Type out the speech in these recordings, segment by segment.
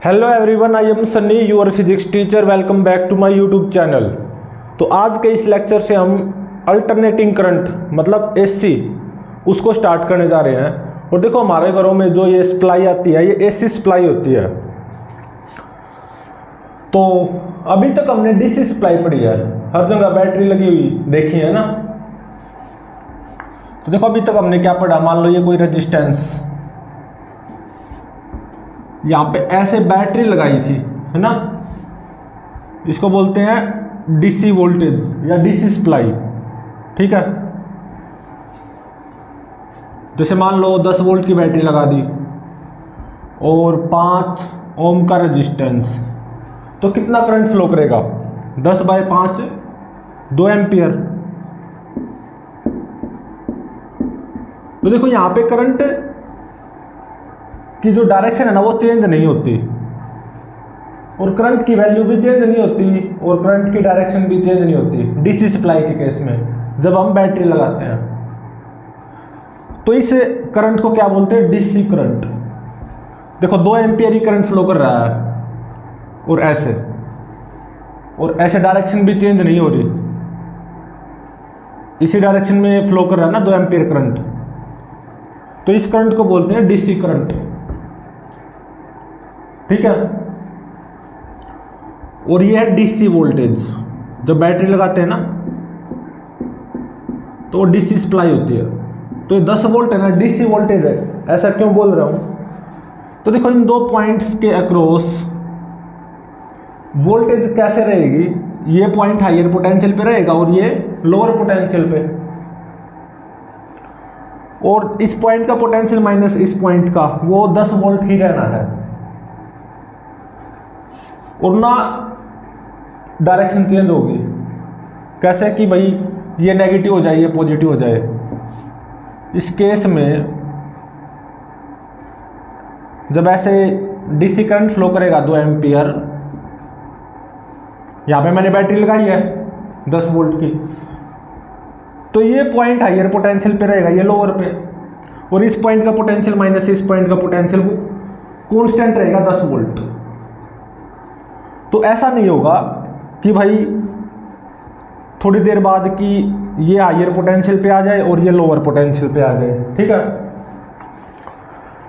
Hello everyone, I am Sunny, your physics teacher. Welcome back to my YouTube channel. तो आज के इस lecture से हम अल्टरनेटिंग करंट मतलब एसी उसको स्टार्ट करने जा रहे हैं। और देखो, हमारे घरों में जो ये सप्लाई आती है ये एसी सप्लाई होती है। तो अभी तक हमने डीसी सप्लाई पढ़ी है, हर जगह बैटरी लगी हुई देखी है ना। तो देखो, अभी तक हमने क्या पढ़ा। मान लो ये कोई रेजिस्टेंस, यहाँ पे ऐसे बैटरी लगाई थी, है ना। इसको बोलते हैं डीसी वोल्टेज या डीसी सप्लाई, ठीक है। जैसे मान लो 10 वोल्ट की बैटरी लगा दी और 5 ओम का रेजिस्टेंस, तो कितना करंट फ्लो करेगा? 10/5 2 एम्पियर। तो देखो, यहाँ पे करंट की जो डायरेक्शन है ना वो चेंज नहीं होती, और करंट की वैल्यू भी चेंज नहीं होती, और करंट की डायरेक्शन भी चेंज नहीं होती डीसी सप्लाई के केस में जब हम बैटरी लगाते हैं। तो इस करंट को क्या बोलते हैं? DC current. देखो, 2 एम्पियर ही करंट फ्लो कर रहा है और ऐसे डायरेक्शन भी चेंज नहीं हो रही, इसी डायरेक्शन में फ्लो कर रहा है ना 2 एम्पियर करंट। तो इस करंट को बोलते हैं डीसी करंट, ठीक है। और ये है डीसी वोल्टेज। जब बैटरी लगाते हैं ना तो डीसी सप्लाई होती है। तो ये 10 वोल्ट है ना, डीसी वोल्टेज है। ऐसा क्यों बोल रहा हूं? तो देखो, इन 2 पॉइंट्स के अक्रॉस वोल्टेज कैसे रहेगी? ये पॉइंट हायर पोटेंशियल पे रहेगा और ये लोअर पोटेंशियल पे, और इस पॉइंट का पोटेंशियल माइनस इस पॉइंट का वो 10 वोल्ट ही रहना है, और ना डायरेक्शन चेंज होगी। कैसे कि भाई ये नेगेटिव हो जाए, ये पॉजिटिव हो जाए। इस केस में जब ऐसे डीसी करंट फ्लो करेगा 2 एम्पियर, यहां पे मैंने बैटरी लगाई है 10 वोल्ट की, तो ये पॉइंट हायर पोटेंशियल पे रहेगा, ये लोअर पे, और इस पॉइंट का पोटेंशियल माइनस इस पॉइंट का पोटेंशियल वो कांस्टेंट रहेगा 10 वोल्ट। तो ऐसा नहीं होगा कि भाई थोड़ी देर बाद कि ये हायर पोटेंशियल पे आ जाए और ये लोअर पोटेंशियल पे आ जाए, ठीक है।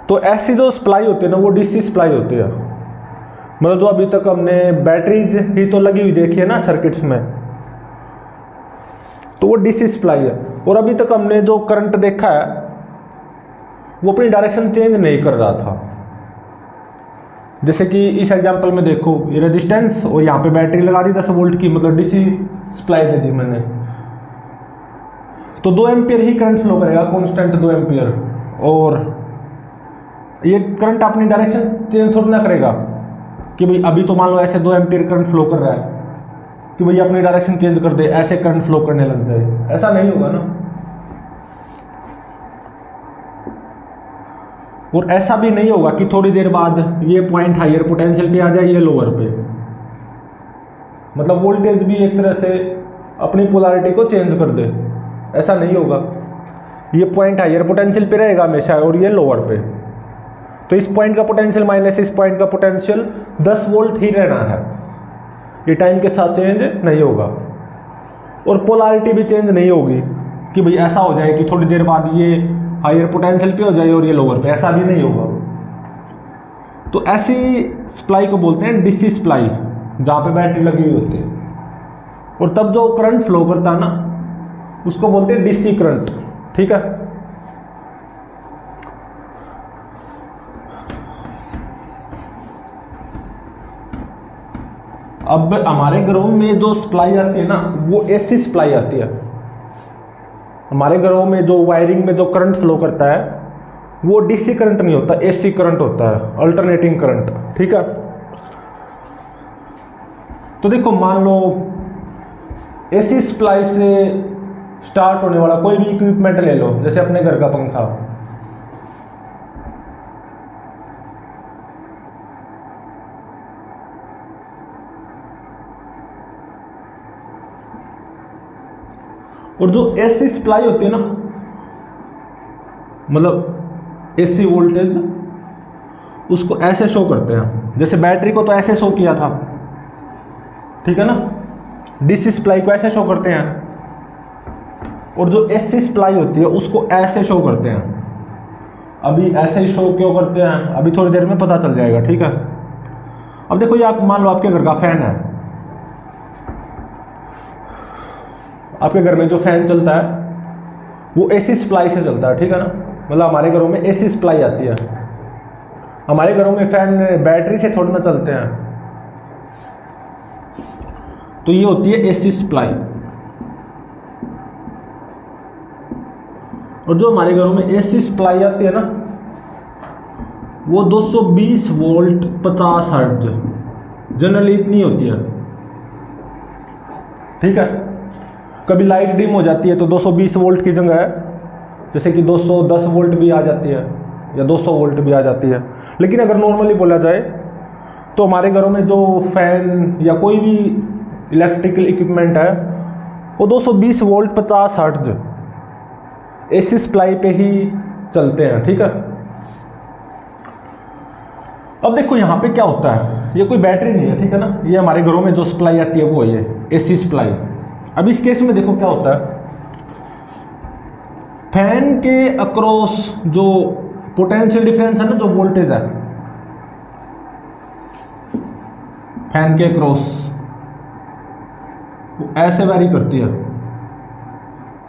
तो ऐसी जो सप्लाई होती है ना वो डीसी सप्लाई होती है। मतलब जो अभी तक हमने बैटरीज ही तो लगी हुई देखी है ना सर्किट्स में, तो वो डीसी सप्लाई है। और अभी तक हमने जो करंट देखा है वो अपनी डायरेक्शन चेंज नहीं कर रहा था। जैसे कि इस एग्जांपल में देखो, ये रेजिस्टेंस और यहाँ पे बैटरी लगा दी 10 वोल्ट की, मतलब डीसी सप्लाई दे दी मैंने, तो 2 एम्पियर ही करंट फ्लो करेगा, कांस्टेंट 2 एम्पियर। और ये करंट अपनी डायरेक्शन चेंज थोड़ी ना करेगा कि भाई अभी तो मान लो ऐसे 2 एम्पियर करंट फ्लो कर रहा है कि भाई अपनी डायरेक्शन चेंज कर दे, ऐसे करंट फ्लो करने लग जाए। ऐसा नहीं होगा ना। और ऐसा भी नहीं होगा कि थोड़ी देर बाद ये पॉइंट हायर पोटेंशियल पे आ जाए, ये लोअर पे। मतलब वोल्टेज भी एक तरह से अपनी पोलैरिटी को चेंज कर दे, ऐसा नहीं होगा। ये पॉइंट हायर पोटेंशियल पे रहेगा हमेशा और ये लोअर पे। तो इस पॉइंट का पोटेंशियल माइनस इस पॉइंट का पोटेंशियल 10 वोल्ट ही रहना है, ये टाइम के साथ चेंज नहीं होगा। और पोलैरिटी भी चेंज नहीं होगी कि भाई ऐसा हो जाए कि थोड़ी देर बाद ये हायर पोटेंशियल पे हो जाए और ये लोअर पे, ऐसा भी नहीं होगा। तो ऐसी सप्लाई को बोलते हैं डीसी सप्लाई, जहाँ पे बैटरी लगी हुई होती है। और तब जो करंट फ्लो करता है ना उसको बोलते हैं डीसी करंट, ठीक है। अब हमारे घरों में जो सप्लाई आती है ना वो एसी सप्लाई आती है। हमारे घरों में जो वायरिंग में जो करंट फ्लो करता है वो डीसी करंट नहीं होता, एसी करंट होता है, अल्टरनेटिंग करंट, ठीक है। तो देखो, मान लो एसी सप्लाई से स्टार्ट होने वाला कोई भी इक्विपमेंट ले लो, जैसे अपने घर का पंखा। और जो एसी सप्लाई होती है ना, मतलब एसी वोल्टेज, उसको ऐसे शो करते हैं। जैसे बैटरी को तो ऐसे शो किया था, ठीक है ना, डीसी सप्लाई को ऐसे शो करते हैं, और जो एसी सप्लाई होती है उसको ऐसे शो करते हैं। अभी ऐसे ही शो क्यों करते हैं, अभी थोड़ी देर में पता चल जाएगा, ठीक है। अब देखो, ये आप मान लो आपके घर का फैन है, आपके घर में जो फैन चलता है वो एसी सप्लाई से चलता है, ठीक है ना। मतलब हमारे घरों में एसी सप्लाई आती है, हमारे घरों में फैन बैटरी से थोड़ा ना चलते हैं। तो ये होती है एसी सप्लाई। और जो हमारे घरों में एसी सप्लाई आती है ना, वो 220 वोल्ट 50 हर्ट्ज जनरली इतनी होती है, ठीक है। कभी लाइट डिम हो जाती है तो 220 वोल्ट की जगह है जैसे कि 210 वोल्ट भी आ जाती है या 200 वोल्ट भी आ जाती है। लेकिन अगर नॉर्मली बोला जाए तो हमारे घरों में जो फैन या कोई भी इलेक्ट्रिकल इक्विपमेंट है वो 220 वोल्ट 50 हर्ट्ज एसी सप्लाई पे ही चलते हैं, ठीक है। अब देखो यहाँ पे क्या होता है, ये कोई बैटरी नहीं है, ठीक है ना, ये हमारे घरों में जो सप्लाई आती है वो है ये एसी सप्लाई। अब इस केस में देखो क्या होता है, फैन के अक्रॉस जो पोटेंशियल डिफरेंस है ना, जो वोल्टेज है फैन के अक्रॉस, वो ऐसे वैरी करती है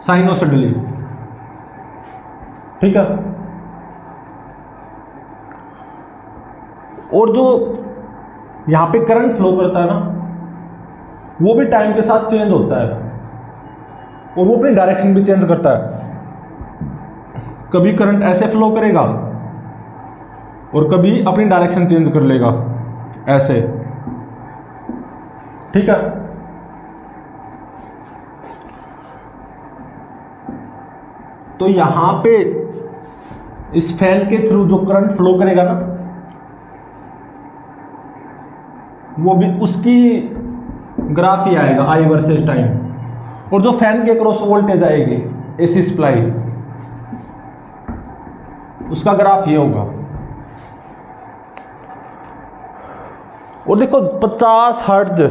साइनोसॉइडली, ठीक है। और जो यहां पे करंट फ्लो करता है ना, वो भी टाइम के साथ चेंज होता है और वो अपनी डायरेक्शन भी चेंज करता है। कभी करंट ऐसे फ्लो करेगा और कभी अपनी डायरेक्शन चेंज कर लेगा ऐसे, ठीक है। तो यहां पे इस फैन के थ्रू जो करंट फ्लो करेगा ना, वो भी उसकी ग्राफ ही आएगा आई वर्सेस टाइम। और जो फैन के क्रॉस वोल्टेज आएगी एसी सप्लाई, उसका ग्राफ ये होगा। और देखो 50 हर्ट्ज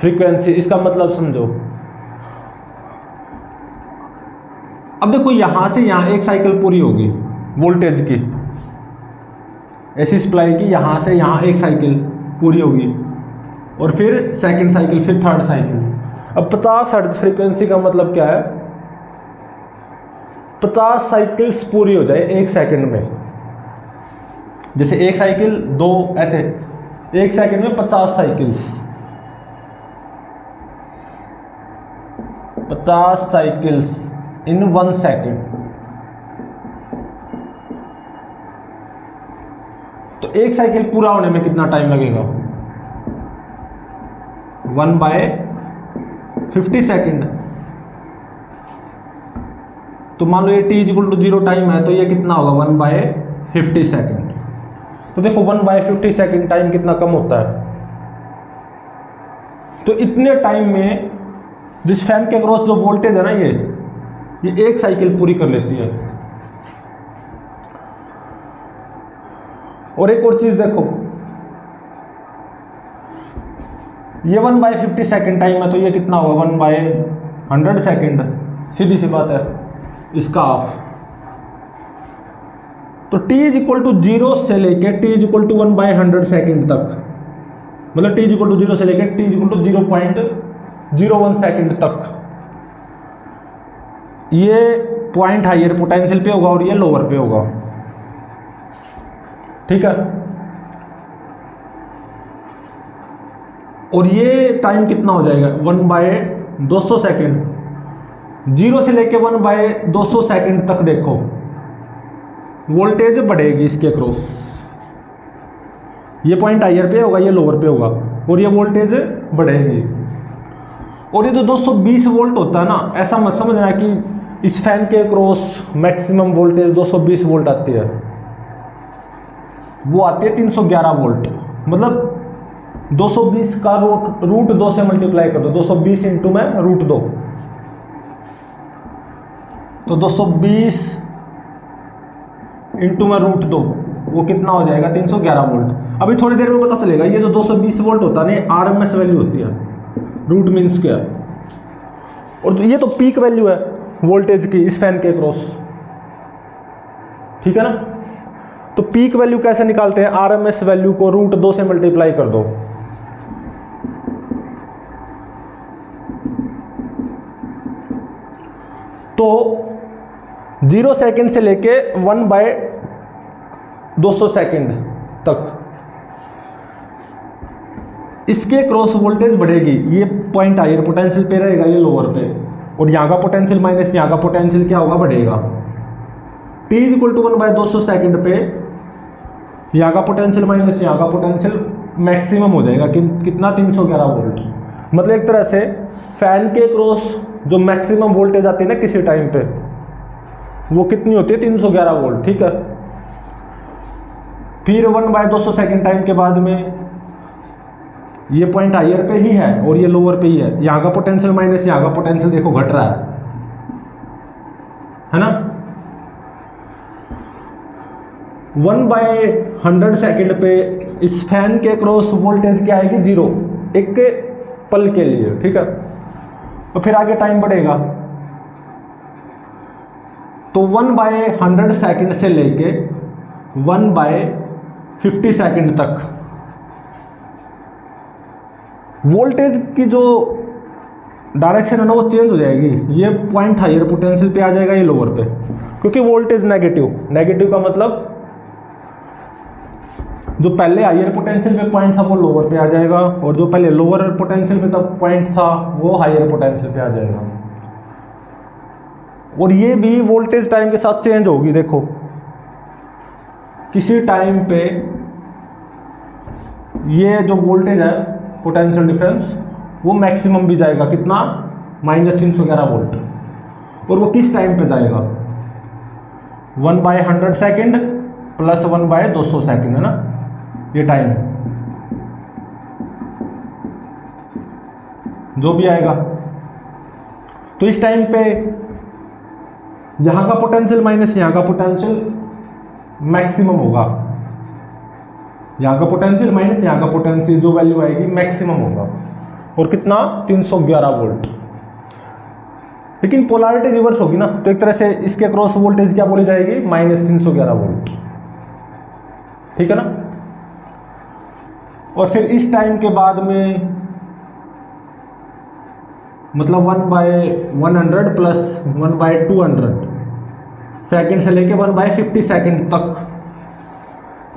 फ्रीक्वेंसी, इसका मतलब समझो। अब देखो यहां से यहां एक साइकिल पूरी होगी वोल्टेज की, एसी सप्लाई की, यहां से यहां एक साइकिल पूरी होगी और फिर सेकंड साइकिल, फिर थर्ड साइकिल। अब 50 हर्ट्ज फ्रीक्वेंसी का मतलब क्या है, 50 साइकिल्स पूरी हो जाए एक सेकंड में। जैसे एक साइकिल दो, ऐसे एक सेकंड में 50 साइकिल्स, 50 साइकिल्स इन 1 सेकंड। तो एक साइकिल पूरा होने में कितना टाइम लगेगा, 1/50 सेकंड। तो मान लो ये t = 0 टाइम है, तो ये कितना होगा 1/50 सेकंड। तो देखो 1/50 सेकंड टाइम कितना कम होता है। तो इतने टाइम में जिस फैन के क्रॉस जो वोल्टेज है ना, ये एक साइकिल पूरी कर लेती है। और एक और चीज देखो, ये 1/50 सेकंड टाइम है, तो ये कितना होगा 1/100 सेकंड, सीधी सी बात है, इसका हाफ। तो t = 0 से लेके t = 1/100 सेकंड तक, मतलब t = 0 से लेके t = 0.01 सेकंड तक ये पॉइंट हायर पोटेंशियल पे होगा और ये लोअर पे होगा, ठीक है। और ये टाइम कितना हो जाएगा 1/200 सेकंड। 0 से लेके 1/200 सेकंड तक देखो वोल्टेज बढ़ेगी इसके क्रॉस, ये पॉइंट हायर पे होगा, ये लोअर पे होगा, और ये वोल्टेज बढ़ेगी। और ये जो 220 वोल्ट होता है ना, ऐसा मत समझना कि इस फैन के क्रॉस मैक्सिमम वोल्टेज 220 वोल्ट आती है, वो आती है 311 वोल्ट। मतलब 220 का रूट 2 से मल्टीप्लाई कर दो, 220 इंटू में √2, तो 220 इंटू में √2, वो कितना हो जाएगा 311 वोल्ट। अभी थोड़ी देर में पता चलेगा ये जो 220 वोल्ट होता है ना आरएमएस वैल्यू होती है, रूट मीन स्क्वायर, और ये तो पीक वैल्यू है वोल्टेज की इस फैन के क्रॉस, ठीक है ना। तो पीक वैल्यू कैसे निकालते हैं, आरएमएस वैल्यू को √2 से मल्टीप्लाई कर दो, तो 0 सेकंड से लेके 1/200 सेकंड तक इसके क्रॉस वोल्टेज बढ़ेगी। ये पॉइंट हायर पोटेंशियल पे रहेगा, ये लोअर पे, और यहाँ का पोटेंशियल माइनस यहाँ का पोटेंशियल क्या होगा, बढ़ेगा। t = 1/200 सेकंड पे यहाँ का पोटेंशियल माइनस यहाँ का पोटेंशियल मैक्सिमम हो जाएगा कितना 311 वोल्ट। मतलब एक तरह से फैन के क्रॉस जो मैक्सिमम वोल्टेज आती है ना किसी टाइम पे, वो कितनी होती है 311 वोल्ट, ठीक है। फिर 1/200 सेकंड टाइम के बाद में ये पॉइंट हायर पे ही है और ये लोअर पे ही है, यहाँ का पोटेंशियल माइनस यहाँ का पोटेंशियल देखो घट रहा है ना। 1/100 सेकंड पे इस फैन के क्रॉस वोल्टेज क्या आएगी 0, एक पल के लिए, ठीक है। और फिर आगे टाइम बढ़ेगा, तो 1/100 सेकंड से लेके 1/50 सेकंड तक वोल्टेज की जो डायरेक्शन है ना वो चेंज हो जाएगी। ये पॉइंट हायर पोटेंशियल पे आ जाएगा, ये लोअर पे, क्योंकि वोल्टेज नेगेटिव का मतलब जो पहले हायर पोटेंशियल पे पॉइंट था वो लोअर पे आ जाएगा, और जो पहले लोअर पोटेंशियल पे तब पॉइंट था वो हायर पोटेंशियल पे आ जाएगा। और ये भी वोल्टेज टाइम के साथ चेंज होगी। देखो किसी टाइम पे ये जो वोल्टेज है पोटेंशियल डिफरेंस वो मैक्सिमम भी जाएगा, कितना -311 वोल्ट, और वो किस टाइम पे जाएगा 1/100 सेकंड प्लस 1/200 सेकंड, है ना ये टाइम जो भी आएगा। तो इस टाइम पे यहां का पोटेंशियल माइनस यहां का पोटेंशियल मैक्सिमम होगा, यहां का पोटेंशियल माइनस यहां का पोटेंशियल जो वैल्यू आएगी मैक्सिमम होगा, और कितना 311 वोल्ट। लेकिन पोलैरिटी रिवर्स होगी ना, तो एक तरह से इसके क्रॉस वोल्टेज क्या बोली जाएगी -311 वोल्ट, ठीक है ना। और फिर इस टाइम के बाद में मतलब 1/100 प्लस 1/200 सेकंड से लेके 1/50 सेकंड तक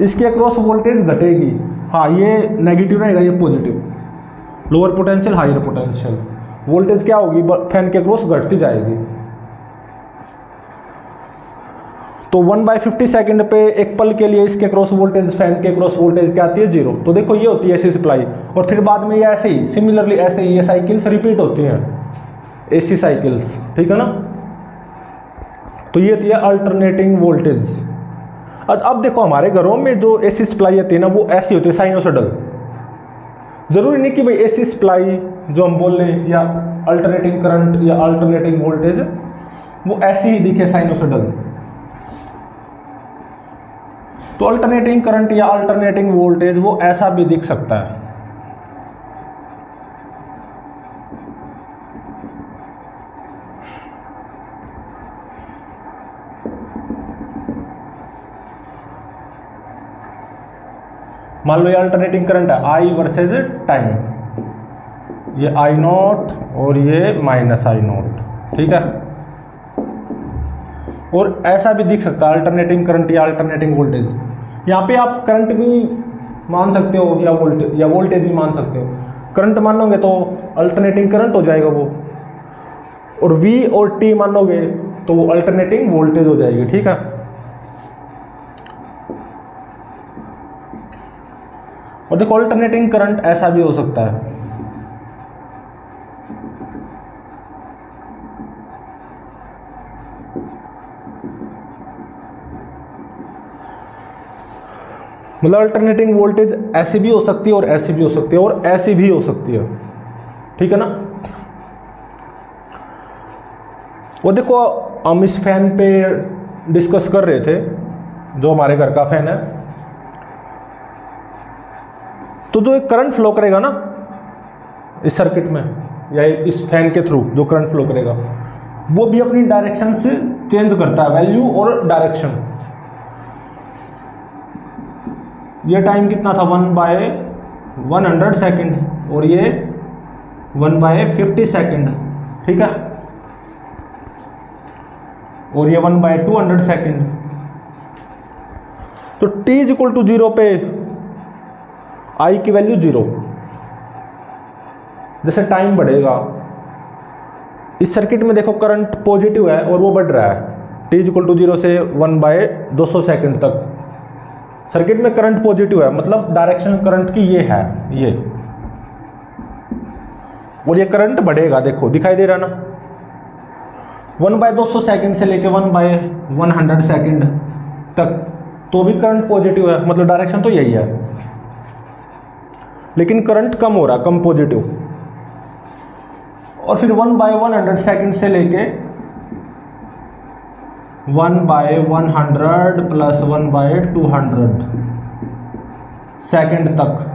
इसके क्रॉस वोल्टेज घटेगी। हाँ ये नेगेटिव रहेगा, ये positive, lower potential higher potential, voltage क्या होगी फैन के क्रॉस घटती जाएगी। तो 1/50 सेकंड पे एक पल के लिए इसके क्रॉस वोल्टेज फैन के क्रॉस वोल्टेज क्या आती है 0। तो देखो ये होती है एसी सप्लाई, और फिर बाद में ये ऐसे ही सिमिलरली ऐसे ही ये साइकिल्स रिपीट होती हैं, एसी साइकिल्स, ठीक है ना। तो ये होती है अल्टरनेटिंग वोल्टेज। अब देखो हमारे घरों में जो एसी सप्लाई आती है ना वो ऐसी होती है साइनोसॉइडल। जरूरी नहीं कि भाई एसी सप्लाई जो हम बोल रहे हैं या अल्टरनेटिंग करंट या अल्टरनेटिंग वोल्टेज वो ऐसी ही दिखे साइनोसॉइडल। तो अल्टरनेटिंग करंट या अल्टरनेटिंग वोल्टेज वो ऐसा भी दिख सकता है। मान लो ये अल्टरनेटिंग करंट है आई वर्सेज टाइम, ये I0 और ये -I0, ठीक है। और ऐसा भी दिख सकता है अल्टरनेटिंग करंट या अल्टरनेटिंग वोल्टेज। यहाँ पे आप करंट भी मान सकते हो या वोल्टेज भी मान सकते हो। करंट मानोगे तो अल्टरनेटिंग करंट हो जाएगा वो, और V और T मानोगे तो वो अल्टरनेटिंग वोल्टेज हो जाएगी, ठीक है। और देखो अल्टरनेटिंग करंट ऐसा भी हो सकता है, मतलब अल्टरनेटिंग वोल्टेज ऐसी भी हो सकती है और ऐसी भी हो सकती है और ऐसी भी हो सकती है, ठीक है ना। वो देखो हम इस फैन पे डिस्कस कर रहे थे, जो हमारे घर का फैन है तो जो एक करंट फ्लो करेगा ना इस सर्किट में या इस फैन के थ्रू जो करंट फ्लो करेगा वो भी अपनी डायरेक्शन से चेंज करता है, वैल्यू और डायरेक्शन। ये टाइम कितना था 1/100 सेकेंड और ये 1/50 सेकेंड, ठीक है, और ये 1/200 सेकेंड। तो t = 0 पे I की वैल्यू 0। जैसे टाइम बढ़ेगा इस सर्किट में देखो करंट पॉजिटिव है और वो बढ़ रहा है t = 0 से 1/200 सेकेंड तक सर्किट में करंट पॉजिटिव है, मतलब डायरेक्शन करंट की ये है ये, और ये करंट बढ़ेगा, देखो दिखाई दे रहा ना 1/200 सेकेंड से लेके 1/100 सेकेंड तक, तो भी करंट पॉजिटिव है, मतलब डायरेक्शन तो यही है, लेकिन करंट कम हो रहा, कम पॉजिटिव। और फिर 1/100 सेकेंड से लेके 1/100 प्लस 1/200 सेकेंड तक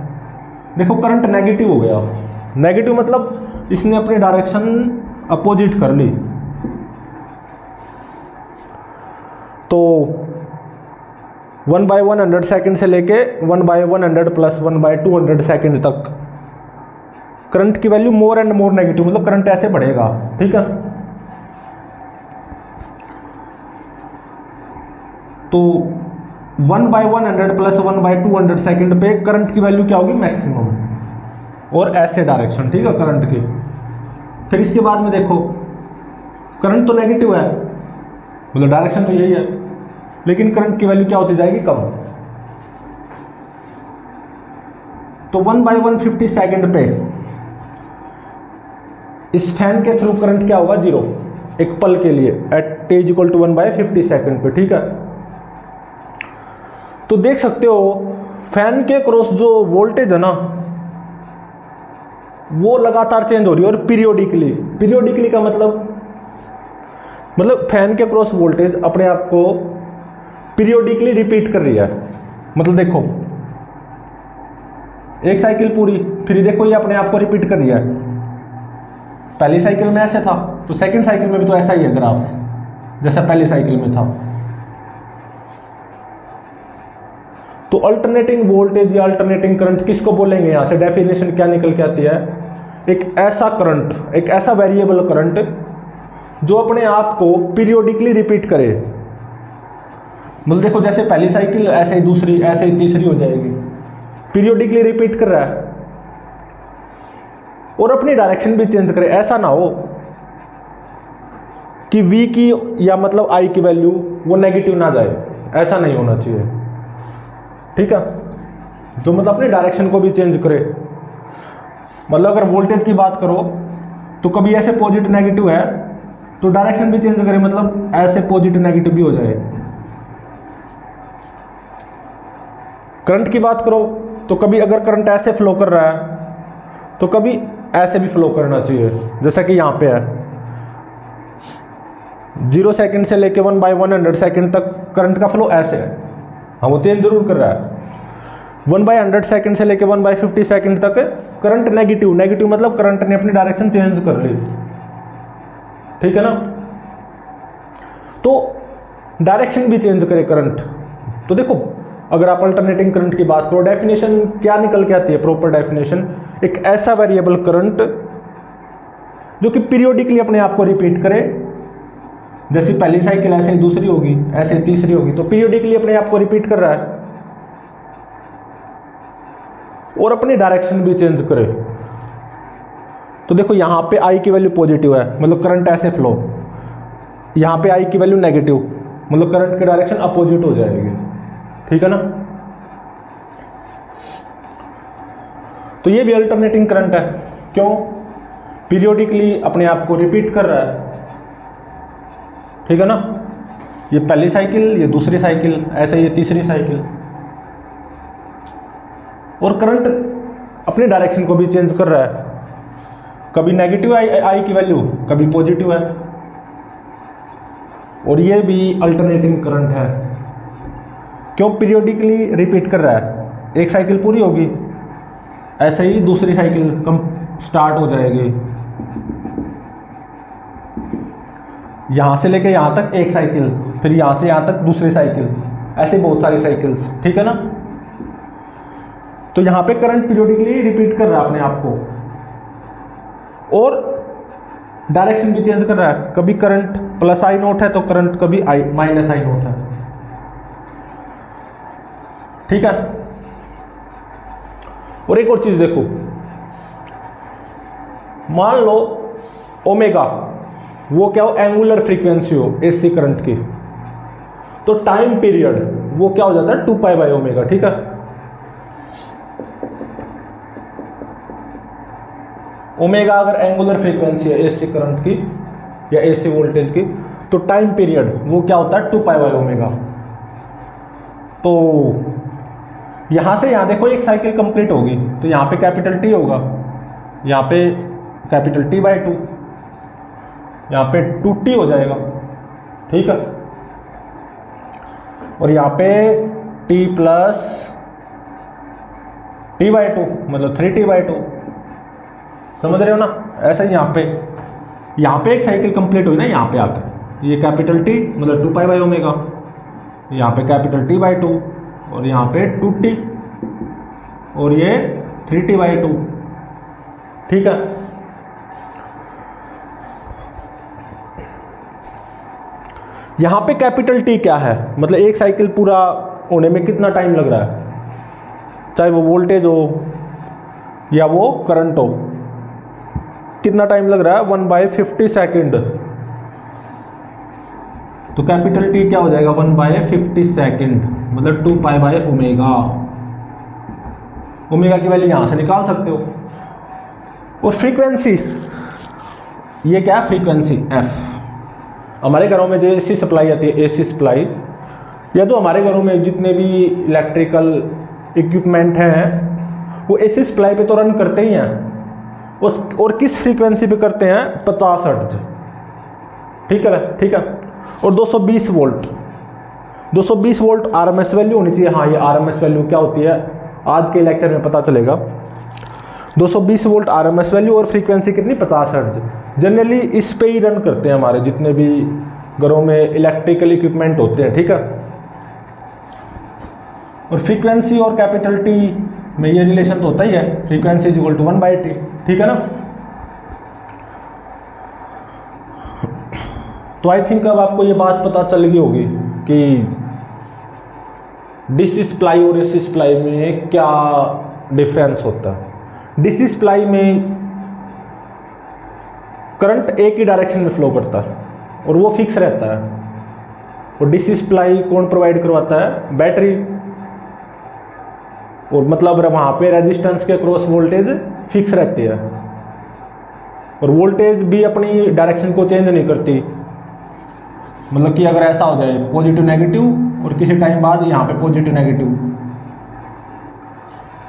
देखो करंट नेगेटिव हो गया। नेगेटिव मतलब इसने अपनी डायरेक्शन अपोजिट कर ली। तो 1/100 सेकेंड से लेके 1/100 प्लस 1/200 सेकेंड तक करंट की value more and more negative, मतलब करंट ऐसे बढ़ेगा, ठीक है। तो 1/100 प्लस 1/200 सेकेंड पे करंट की वैल्यू क्या होगी मैक्सिमम, और ऐसे डायरेक्शन, ठीक है, करंट की। फिर इसके बाद में देखो करंट तो नेगेटिव है, मतलब डायरेक्शन तो यही है, लेकिन करंट की वैल्यू क्या होती जाएगी कम। तो 1/150 सेकेंड पे इस फैन के थ्रू करंट क्या होगा 0 एक पल के लिए एट t = 1/50 सेकेंड पे, ठीक है। तो देख सकते हो फैन के क्रॉस जो वोल्टेज है ना वो लगातार चेंज हो रही है और पीरियोडिकली। पीरियोडिकली का मतलब फैन के क्रॉस वोल्टेज अपने आप को पीरियोडिकली रिपीट कर रही है। मतलब देखो एक साइकिल पूरी, फिर देखो ये अपने आप को रिपीट कर रही है। पहली साइकिल में ऐसे था तो सेकंड साइकिल में भी तो ऐसा ही है ग्राफ, जैसा पहली साइकिल में था। तो अल्टरनेटिंग वोल्टेज या अल्टरनेटिंग करंट किसको बोलेंगे, यहां से डेफिनेशन क्या निकल के आती है, एक ऐसा करंट, एक ऐसा वेरिएबल करंट जो अपने आप को पीरियोडिकली रिपीट करे। मतलब देखो जैसे पहली साइकिल ऐसे ही दूसरी, ऐसे ही तीसरी हो जाएगी, पीरियोडिकली रिपीट कर रहा है और अपनी डायरेक्शन भी चेंज करे। ऐसा ना हो कि v की या मतलब I की वैल्यू वो नेगेटिव ना जाए, ऐसा नहीं होना चाहिए, ठीक है। तो मतलब अपनी डायरेक्शन को भी चेंज करे। मतलब अगर वोल्टेज की बात करो तो कभी ऐसे पॉजिटिव नेगेटिव है तो डायरेक्शन भी चेंज करे, मतलब ऐसे पॉजिटिव नेगेटिव भी हो जाए। करंट की बात करो तो कभी अगर करंट ऐसे फ्लो कर रहा है तो कभी ऐसे भी फ्लो करना चाहिए, जैसा कि यहाँ पे है 0 सेकेंड से लेके 1/100 सेकेंड तक करंट का फ्लो ऐसे है, हाँ वो चेंज जरूर कर रहा है। 1/100 सेकेंड से लेके 1/50 सेकेंड तक करंट नेगेटिव, नेगेटिव मतलब करंट ने अपनी डायरेक्शन चेंज कर ली, ठीक है ना। तो डायरेक्शन भी चेंज करे करंट। तो देखो अगर आप अल्टरनेटिंग करंट की बात करो, डेफिनेशन क्या निकल के आती है, प्रॉपर डेफिनेशन, एक ऐसा वेरिएबल करंट जो कि पीरियोडिकली अपने आप को रिपीट करे। जैसे पहली साइकिल ऐसे ही दूसरी होगी, ऐसे ही तीसरी होगी, तो पीरियोडिकली अपने आप को रिपीट कर रहा है और अपनी डायरेक्शन भी चेंज करे। तो देखो यहां पे I की वैल्यू पॉजिटिव है, मतलब करंट ऐसे फ्लो, यहां पे I की वैल्यू नेगेटिव, मतलब करंट की डायरेक्शन अपोजिट हो जाएगी, ठीक है ना। तो ये भी अल्टरनेटिंग करंट है, क्यों, पीरियोडिकली अपने आप को रिपीट कर रहा है, ठीक है ना। ये पहली साइकिल, ये दूसरी साइकिल, ऐसे ये तीसरी साइकिल, और करंट अपनी डायरेक्शन को भी चेंज कर रहा है। कभी नेगेटिव I की वैल्यू, कभी पॉजिटिव है, और ये भी अल्टरनेटिंग करंट है, क्यों, पीरियोडिकली रिपीट कर रहा है। एक साइकिल पूरी होगी ऐसे ही दूसरी साइकिल कम स्टार्ट हो जाएगी, यहाँ से लेके यहाँ तक एक साइकिल, फिर यहाँ से यहाँ तक दूसरी साइकिल, ऐसे बहुत सारी साइकिल्स, ठीक है ना। तो यहाँ पे करंट पीरियोडिकली रिपीट कर रहा है अपने आप को और डायरेक्शन भी चेंज कर रहा है। कभी करंट प्लस आई नोट है तो करंट कभी आई माइनस आई नोट है, ठीक है। और एक और चीज देखो, मान लो ओमेगा वो क्या हो, एंगुलर फ्रीक्वेंसी हो एसी करंट की, तो टाइम पीरियड वो क्या हो जाता है 2 पाई ओमेगा, ठीक है। ओमेगा अगर एंगुलर फ्रीक्वेंसी है एसी करंट की या एसी वोल्टेज की, तो टाइम पीरियड वो क्या होता है 2 पाई ओमेगा। तो यहां से यहां देखो एक साइकिल कंप्लीट होगी, तो यहां पे कैपिटल टी होगा, यहां पे कैपिटल टी बाई 2, यहां पे 2t हो जाएगा, ठीक है। और यहां पे t प्लस टी बाई 2 मतलब 3t बाई 2, समझ रहे हो ना। ऐसा ही यहाँ पे एक साइकिल कंप्लीट हुई ना, यहाँ पे आकर ये कैपिटल टी मतलब 2 पाई बाई ओमेगा, यहाँ पे कैपिटल टी बाई 2 और यहाँ पे 2t और ये 3t बाई 2, ठीक है। यहाँ पे कैपिटल टी क्या है, मतलब एक साइकिल पूरा होने में कितना टाइम लग रहा है, चाहे वो वोल्टेज हो या वो करंट हो, कितना टाइम लग रहा है 1/50 सेकेंड। तो कैपिटल टी क्या हो जाएगा 1/50 सेकेंड मतलब 2 पाई बाई ओमेगा। ओमेगा की वैल्यू यहां से निकाल सकते हो। और फ्रीक्वेंसी ये क्या है, फ्रीक्वेंसी एफ। हमारे घरों में जो एसी सप्लाई आती है, एसी सप्लाई, या तो हमारे घरों में जितने भी इलेक्ट्रिकल इक्विपमेंट हैं वो एसी सप्लाई पे तो रन करते ही हैं, और किस फ्रीक्वेंसी पे करते हैं 50 हर्ट्ज, ठीक है, ठीक है। और 220 वोल्ट, 220 वोल्ट आरएमएस वैल्यू होनी चाहिए। हाँ, ये आरएमएस वैल्यू क्या होती है आज के लेक्चर में पता चलेगा। 220 वोल्ट आरएमएस वैल्यू और फ्रीक्वेंसी कितनी 50 हर्ट्ज। जनरली इस पे ही रन करते हैं हमारे जितने भी घरों में इलेक्ट्रिकल इक्विपमेंट होते हैं, ठीक है। और फ्रीक्वेंसी और कैपिटल टी में ये रिलेशन तो होता ही है, frequency is equal to 1/t, ठीक है ना। तो आई थिंक अब आपको ये बात पता चल गई होगी कि डीसी सप्लाई और एसी सप्लाई में क्या डिफरेंस होता है। डीसी सप्लाई में करंट एक ही डायरेक्शन में फ्लो करता है और वो फिक्स रहता है। और डीसी सप्लाई कौन प्रोवाइड करवाता है, बैटरी। और मतलब वहाँ पे रेजिस्टेंस के क्रॉस वोल्टेज फिक्स रहती है और वोल्टेज भी अपनी डायरेक्शन को चेंज नहीं करती। मतलब कि अगर ऐसा हो जाए पॉजिटिव नेगेटिव और किसी टाइम बाद यहाँ पे पॉजिटिव नेगेटिव,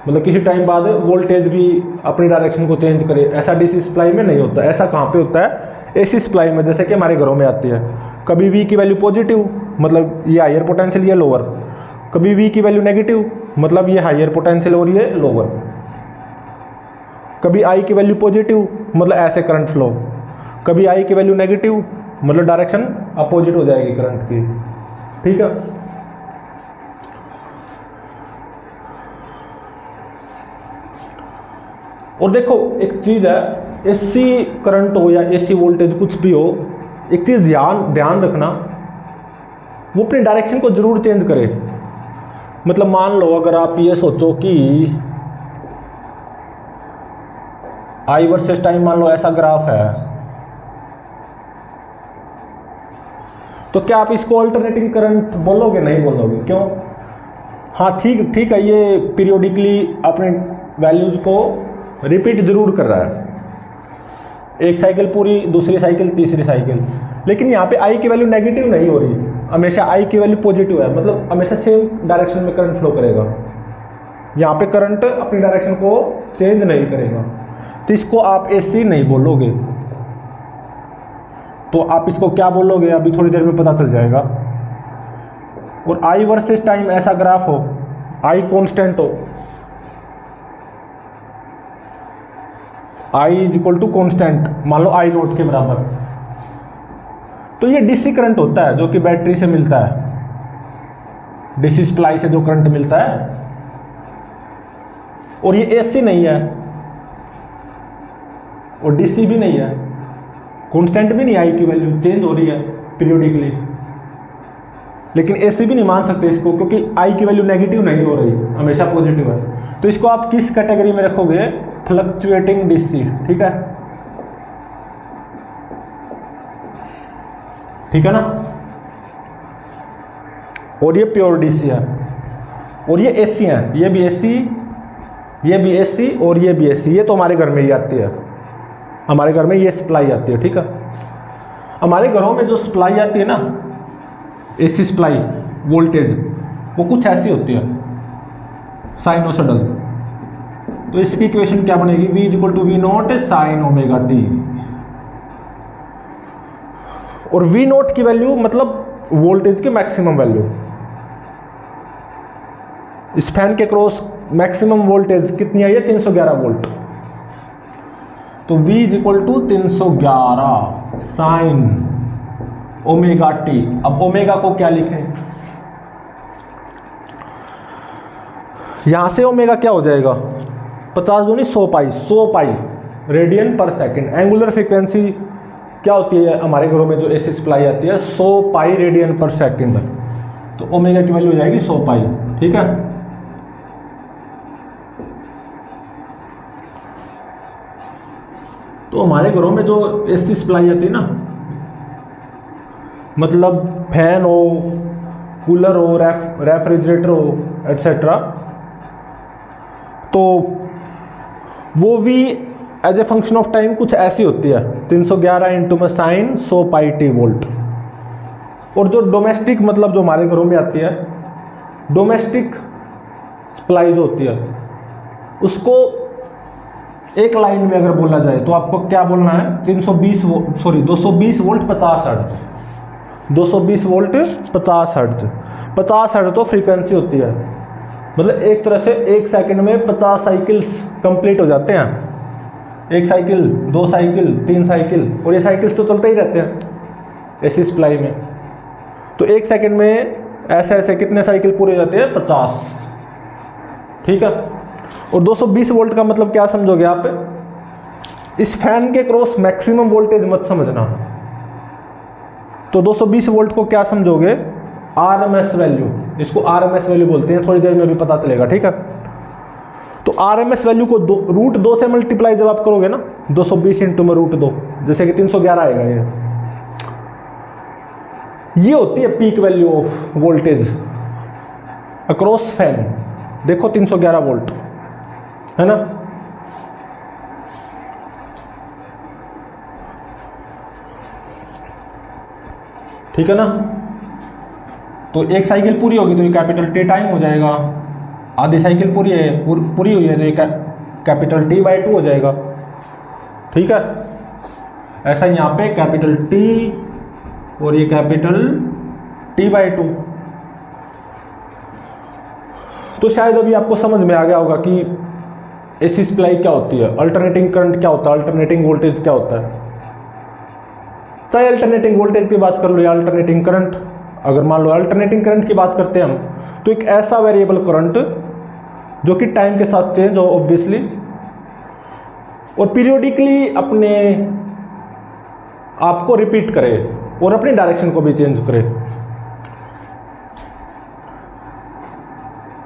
मतलब किसी टाइम बाद वोल्टेज भी अपनी डायरेक्शन को चेंज करे, ऐसा डीसी सप्लाई में नहीं होता। ऐसा कहाँ पे होता है, एसी सप्लाई में, जैसे कि हमारे घरों में आती है। कभी वी की वैल्यू पॉजिटिव मतलब ये हायर पोटेंशियल, ये लोअर। कभी वी की वैल्यू नेगेटिव मतलब ये हायर पोटेंशियल और ये लोअर। कभी आई की वैल्यू पॉजिटिव मतलब ऐसे करंट फ्लो, कभी आई की वैल्यू नेगेटिव मतलब डायरेक्शन अपोजिट हो जाएगी करंट की, ठीक है। और देखो एक चीज है, एसी करंट हो या एसी वोल्टेज कुछ भी हो, एक चीज ध्यान रखना, वो अपनी डायरेक्शन को जरूर चेंज करे। मतलब मान लो अगर आप ये सोचो कि आई वर्सेस टाइम, मान लो ऐसा ग्राफ है, तो क्या आप इसको अल्टरनेटिंग करंट बोलोगे? नहीं बोलोगे। क्यों? हाँ ठीक है, ये पीरियोडिकली अपने वैल्यूज को रिपीट जरूर कर रहा है, एक साइकिल पूरी, दूसरी साइकिल, तीसरी साइकिल, लेकिन यहाँ पे आई की वैल्यू नेगेटिव नहीं हो रही, हमेशा आई की वैल्यू पॉजिटिव है, मतलब हमेशा सेम डायरेक्शन में करंट फ्लो करेगा। यहाँ पे करंट अपनी डायरेक्शन को चेंज नहीं करेगा, तो इसको आप एसी नहीं बोलोगे। तो आप इसको क्या बोलोगे अभी थोड़ी देर में पता चल जाएगा। और आई वर्सेस टाइम ऐसा ग्राफ हो, आई कांस्टेंट हो, I is equal to constant, मान लो आई नोट के बराबर। तो ये डीसी करंट होता है जो कि बैटरी से मिलता है, डीसी सप्लाई से जो करंट मिलता है। और ये एसी नहीं है और डीसी भी नहीं है, कांस्टेंट भी नहीं, आई की वैल्यू चेंज हो रही है पीरियोडिकली। लेकिन एसी भी नहीं मान सकते इसको, क्योंकि आई की वैल्यू नेगेटिव नहीं हो रही, हमेशा पॉजिटिव है। तो इसको आप किस कैटेगरी में रखोगे? Fluctuating DC. ठीक है, ठीक है ना। और ये प्योर डीसी है, और ये एसी है, ये भी एसी, ये भी एसी और ये भी एसी। ये तो हमारे घर में ही आती है, हमारे घर में ये सप्लाई आती है। ठीक है, हमारे घरों में जो सप्लाई आती है ना, एसी सप्लाई वोल्टेज, वो कुछ ऐसी होती है साइनोसोडल। तो इसकी इक्वेशन क्या बनेगी? V equal to we not sine omega t. और V नॉट की वैल्यू मतलब वोल्टेज की मैक्सिमम वैल्यू। इस फैन के क्रॉस मैक्सिमम वोल्टेज कितनी आई है? 311 वोल्ट। तो V is equal to 311 sign omega T. अब ओमेगा को क्या लिखें? यहां से ओमेगा क्या हो जाएगा? 50 दूनी 100 पाई, 100 पाई रेडियन पर सेकंड। एंगुलर फ्रीक्वेंसी क्या होती है हमारे घरों में जो एसी सप्लाई आती है? 100 पाई रेडियन पर सेकंड। तो ओमेगा की वैल्यू हो जाएगी 100 पाई। ठीक है, तो हमारे घरों में जो एसी सप्लाई आती है ना, मतलब फैन हो, कूलर हो, रेफ्रिजरेटर हो, एटसेट्रा, तो वो भी as a function of time कुछ ऐसी होती है, 311 इंटू में साइन 100 पाई टी वोल्ट। और जो डोमेस्टिक मतलब जो हमारे घरों में आती है, डोमेस्टिक सप्लाई जो होती है, उसको एक लाइन में अगर बोला जाए तो आपको क्या बोलना है? 220 volt 50 hertz. 220 volt 50 hertz. 50 hertz तो फ्रीक्वेंसी होती है, मतलब एक तरह से एक सेकंड में 50 साइकिल्स कंप्लीट हो जाते हैं। एक साइकिल, 2 साइकिल, 3 साइकिल, और ये साइकिल्स तो चलते ही रहते हैं एसी सप्लाई में। तो एक सेकंड में ऐसे ऐसे कितने साइकिल पूरे हो जाते हैं? 50। ठीक है, और 220 वोल्ट का मतलब क्या समझोगे आप? इस फैन के क्रॉस मैक्सिमम वोल्टेज मत समझना। तो 220 वोल्ट को क्या समझोगे? RMS value. इसको आरएमएस वैल्यू बोलते हैं, थोड़ी देर में भी पता चलेगा। ठीक है, तो आरएमएस वैल्यू को √2 से मल्टीप्लाई जब आप करोगे ना, 220 इंटू में √2, जैसे कि 311 आएगा। ये होती है peak value of voltage across fan. देखो 311 वोल्ट है ना। ठीक है ना, तो एक साइकिल पूरी होगी तो ये कैपिटल टी टाइम हो जाएगा। आधी साइकिल पूरी हुई है तो ये कैपिटल T/2 हो जाएगा। ठीक है, ऐसा यहाँ पे कैपिटल T और ये कैपिटल T/2। तो शायद अभी आपको समझ में आ गया होगा कि एसी सप्लाई क्या होती है, अल्टरनेटिंग करंट क्या होता है, अल्टरनेटिंग वोल्टेज क्या होता है। चाहे अल्टरनेटिंग वोल्टेज की बात कर लो या अल्टरनेटिंग करंट। अगर मान लो अल्टरनेटिंग करंट की बात करते हैं हम, तो एक ऐसा वेरिएबल करंट जो कि टाइम के साथ चेंज हो ऑब्वियसली, और पीरियोडिकली अपने आप को रिपीट करे और अपनी डायरेक्शन को भी चेंज करे।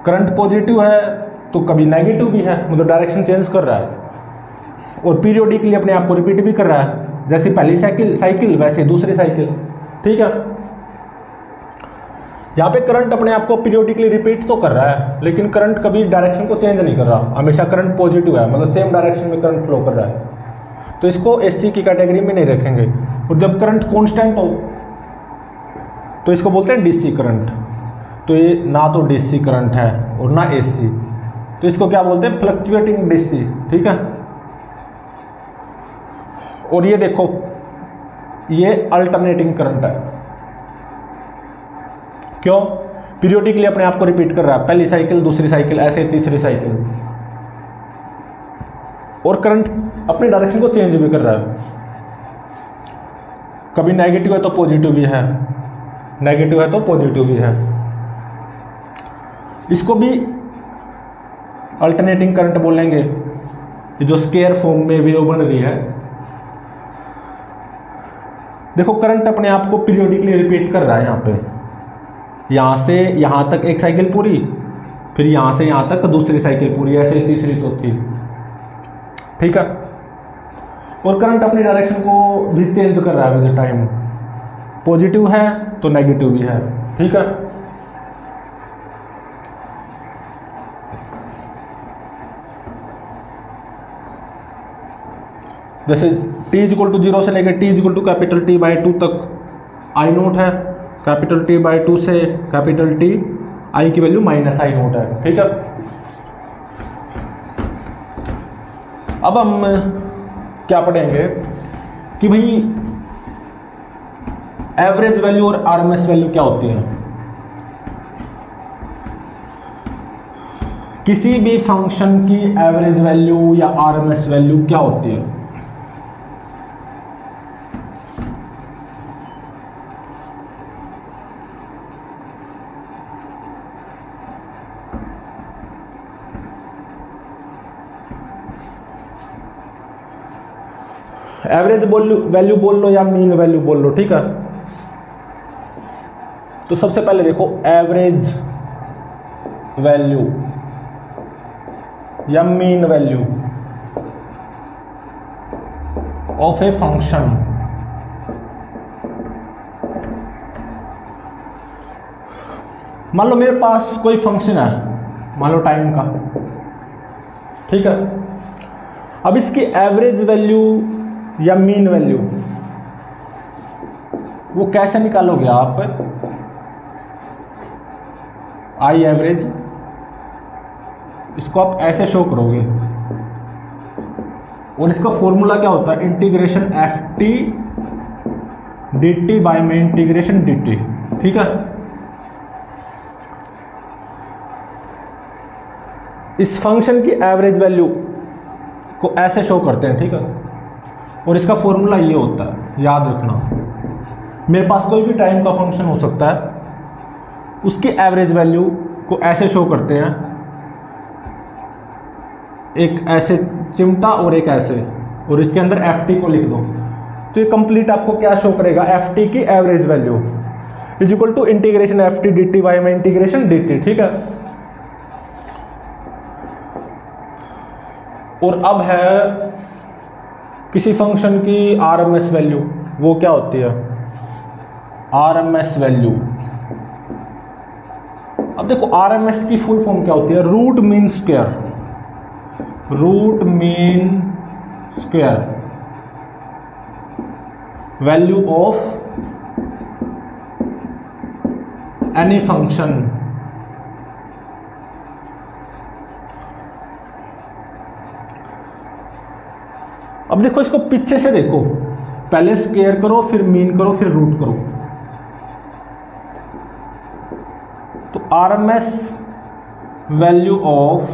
करंट पॉजिटिव है तो कभी नेगेटिव भी है, मतलब डायरेक्शन चेंज कर रहा है, और पीरियोडिकली अपने आप को रिपीट भी कर रहा है। जैसे पहली साइकिल वैसे दूसरी साइकिल। ठीक है, यहाँ पे करंट अपने आप को पीरियोडिकली रिपीट तो कर रहा है, लेकिन करंट कभी डायरेक्शन को चेंज नहीं कर रहा, हमेशा करंट पॉजिटिव है, मतलब सेम डायरेक्शन में करंट फ्लो कर रहा है। तो इसको एसी की कैटेगरी में नहीं रखेंगे। और जब करंट कांस्टेंट हो तो इसको बोलते हैं डीसी करंट। तो ये ना तो डीसी करंट है और ना एसी, तो इसको क्या बोलते हैं? Fluctuating DC. ठीक है, और ये देखो ये अल्टरनेटिंग करंट है। क्यों? पीरियोडिकली अपने आप को रिपीट कर रहा है, पहली साइकिल दूसरी साइकिल ऐसे तीसरी साइकिल। और करंट अपनी डायरेक्शन को चेंज भी कर रहा है, कभी नेगेटिव है तो पॉजिटिव भी है, नेगेटिव है तो पॉजिटिव भी है। इसको भी अल्टरनेटिंग करंट बोलेंगे, जो स्केयर फॉर्म में वेव बन रही है। देखो करंट अपने आप को पीरियोडिकली रिपीट कर रहा है, यहाँ पे यहाँ से यहाँ तक एक साइकिल पूरी, फिर यहाँ से यहाँ तक दूसरी साइकिल पूरी, ऐसे तीसरी चौथी, ठीक है। और करंट अपनी डायरेक्शन को भी चेंज कर रहा है विद टाइम, पॉजिटिव है तो नेगेटिव भी है, ठीक है। जैसे t इक्वल टू 0 से लेकर t equal to capital T by 2 तक आई नोट है, कैपिटल T बाई 2 से कैपिटल T आई की वैल्यू माइनस आई नोट है, ठीक है। अब हम क्या पढ़ेंगे कि भाई एवरेज वैल्यू और आरएमएस वैल्यू क्या होती है। किसी भी फंक्शन की एवरेज वैल्यू या आरएमएस वैल्यू क्या होती है। एवरेज वैल्यू बोल लो या मीन वैल्यू बोल लो, ठीक है। तो सबसे पहले देखो एवरेज वैल्यू या mean value of a function. मान लो मेरे पास कोई फंक्शन है, मान लो टाइम का, ठीक है। अब इसकी एवरेज वैल्यू या मीन वैल्यू वो कैसे निकालोगे आप। आई एवरेज, इसको आप ऐसे शो करोगे और इसका फॉर्मूला क्या होता है, integration F T d t by में इंटीग्रेशन डी टी, ठीक है। इस फंक्शन की एवरेज वैल्यू को ऐसे शो करते हैं, ठीक है। और इसका फॉर्मूला ये होता है, याद रखना। मेरे पास कोई भी टाइम का फंक्शन हो सकता है, उसकी एवरेज वैल्यू को ऐसे शो करते हैं, एक ऐसे चिमटा और एक ऐसे, और इसके अंदर एफ टी को लिख दो। तो ये कंप्लीट आपको क्या शो करेगा, एफ टी की average value is equal to integration F T d t by में इंटीग्रेशन डी टी, ठीक है। और अब है किसी फंक्शन की आरएमएस वैल्यू, वो क्या होती है, आरएमएस वैल्यू। अब देखो आरएमएस की फुल फॉर्म क्या होती है, root mean square, root mean square value of any function. अब देखो इसको पीछे से देखो, पहले स्क्वायर करो, फिर मीन करो, फिर रूट करो। तो RMS value of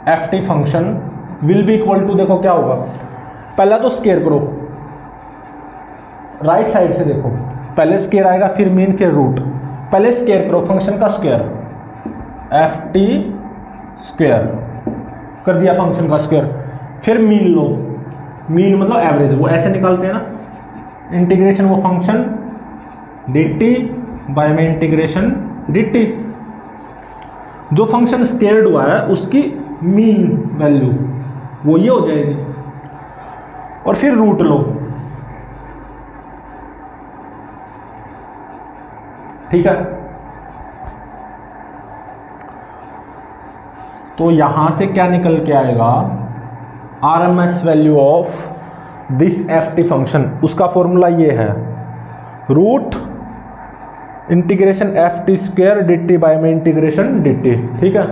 F T function will be equal to, देखो क्या होगा, पहला तो स्क्वायर करो, राइट साइड से देखो, पहले स्क्वायर आएगा, फिर मीन, फिर रूट। पहले स्क्वायर करो फंक्शन का स्क्वायर, एफ टी स्क्वायर कर दिया फंक्शन का स्क्वायर, फिर मीन लो, मीन मतलब एवरेज, वो ऐसे निकालते हैं ना, इंटीग्रेशन वो फंक्शन डी टी बाय में इंटीग्रेशन डी टी। जो फंक्शन स्क्वायर्ड हुआ है उसकी मीन वैल्यू वो ये हो जाएगी, और फिर रूट लो, ठीक है। तो यहां से क्या निकल के आएगा, RMS value of this F T function, उसका फॉर्मूला ये है, root integration F T square D t by में इंटीग्रेशन डी टी, ठीक है।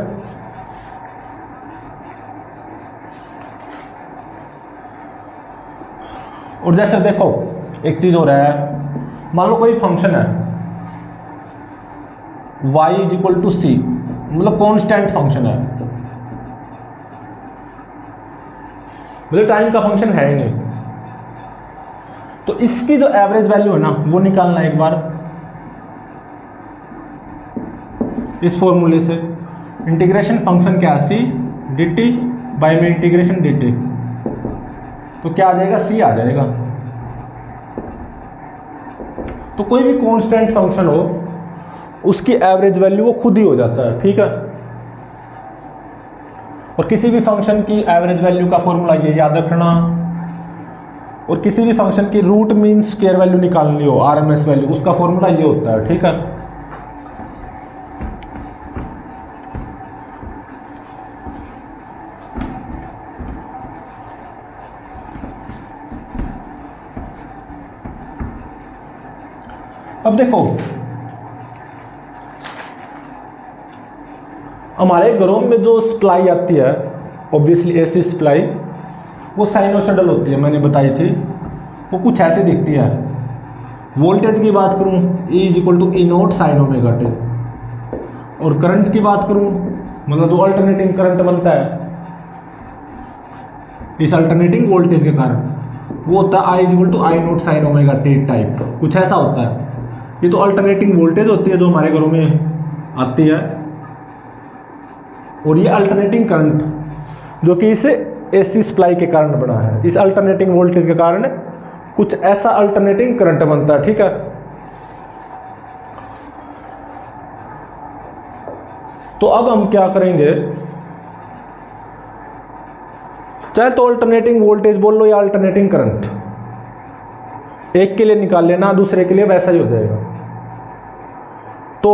और जैसे देखो एक चीज हो रहा है, मान लो कोई फंक्शन है y इज इक्वल टू सी, मतलब कॉन्स्टेंट फंक्शन है, मतलब टाइम का फंक्शन है ही नहीं। तो इसकी जो एवरेज वैल्यू है ना वो निकालना एक बार इस फॉर्मूले से। इंटीग्रेशन फंक्शन क्या है, सी डी टी बाई में इंटीग्रेशन डी टी, तो क्या आ जाएगा, सी आ जाएगा। तो कोई भी कांस्टेंट फंक्शन हो उसकी एवरेज वैल्यू वो खुद ही हो जाता है, ठीक है। और किसी भी फंक्शन की एवरेज वैल्यू का फॉर्मूला ये याद रखना, और किसी भी फंक्शन की रूट मीन स्क्वायर वैल्यू निकालनी हो, आरएमएस वैल्यू, उसका फॉर्मूला ये होता है, ठीक है। अब देखो हमारे घरों में जो सप्लाई आती है ऑब्वियसली एसी सप्लाई, वो साइनोसॉइडल होती है, मैंने बताई थी। वो कुछ ऐसे दिखती है। वोल्टेज की बात करूं E equal to E note sign omega t, और करंट की बात करूं मतलब जो अल्टरनेटिंग करंट बनता है इस अल्टरनेटिंग वोल्टेज के कारण, वो होता है I equal to I note sign omega T type, कुछ ऐसा होता है। ये तो अल्टरनेटिंग वोल्टेज होती है जो हमारे घरों में आती है, और ये अल्टरनेटिंग करंट जो कि इस एसी सप्लाई के कारण बना है। इस अल्टरनेटिंग वोल्टेज के कारण कुछ ऐसा अल्टरनेटिंग करंट बनता है, ठीक है। तो अब हम क्या करेंगे, चाहे तो अल्टरनेटिंग वोल्टेज बोल लो या अल्टरनेटिंग करंट, एक के लिए निकाल लेना, दूसरे के लिए वैसा ही हो जाएगा। तो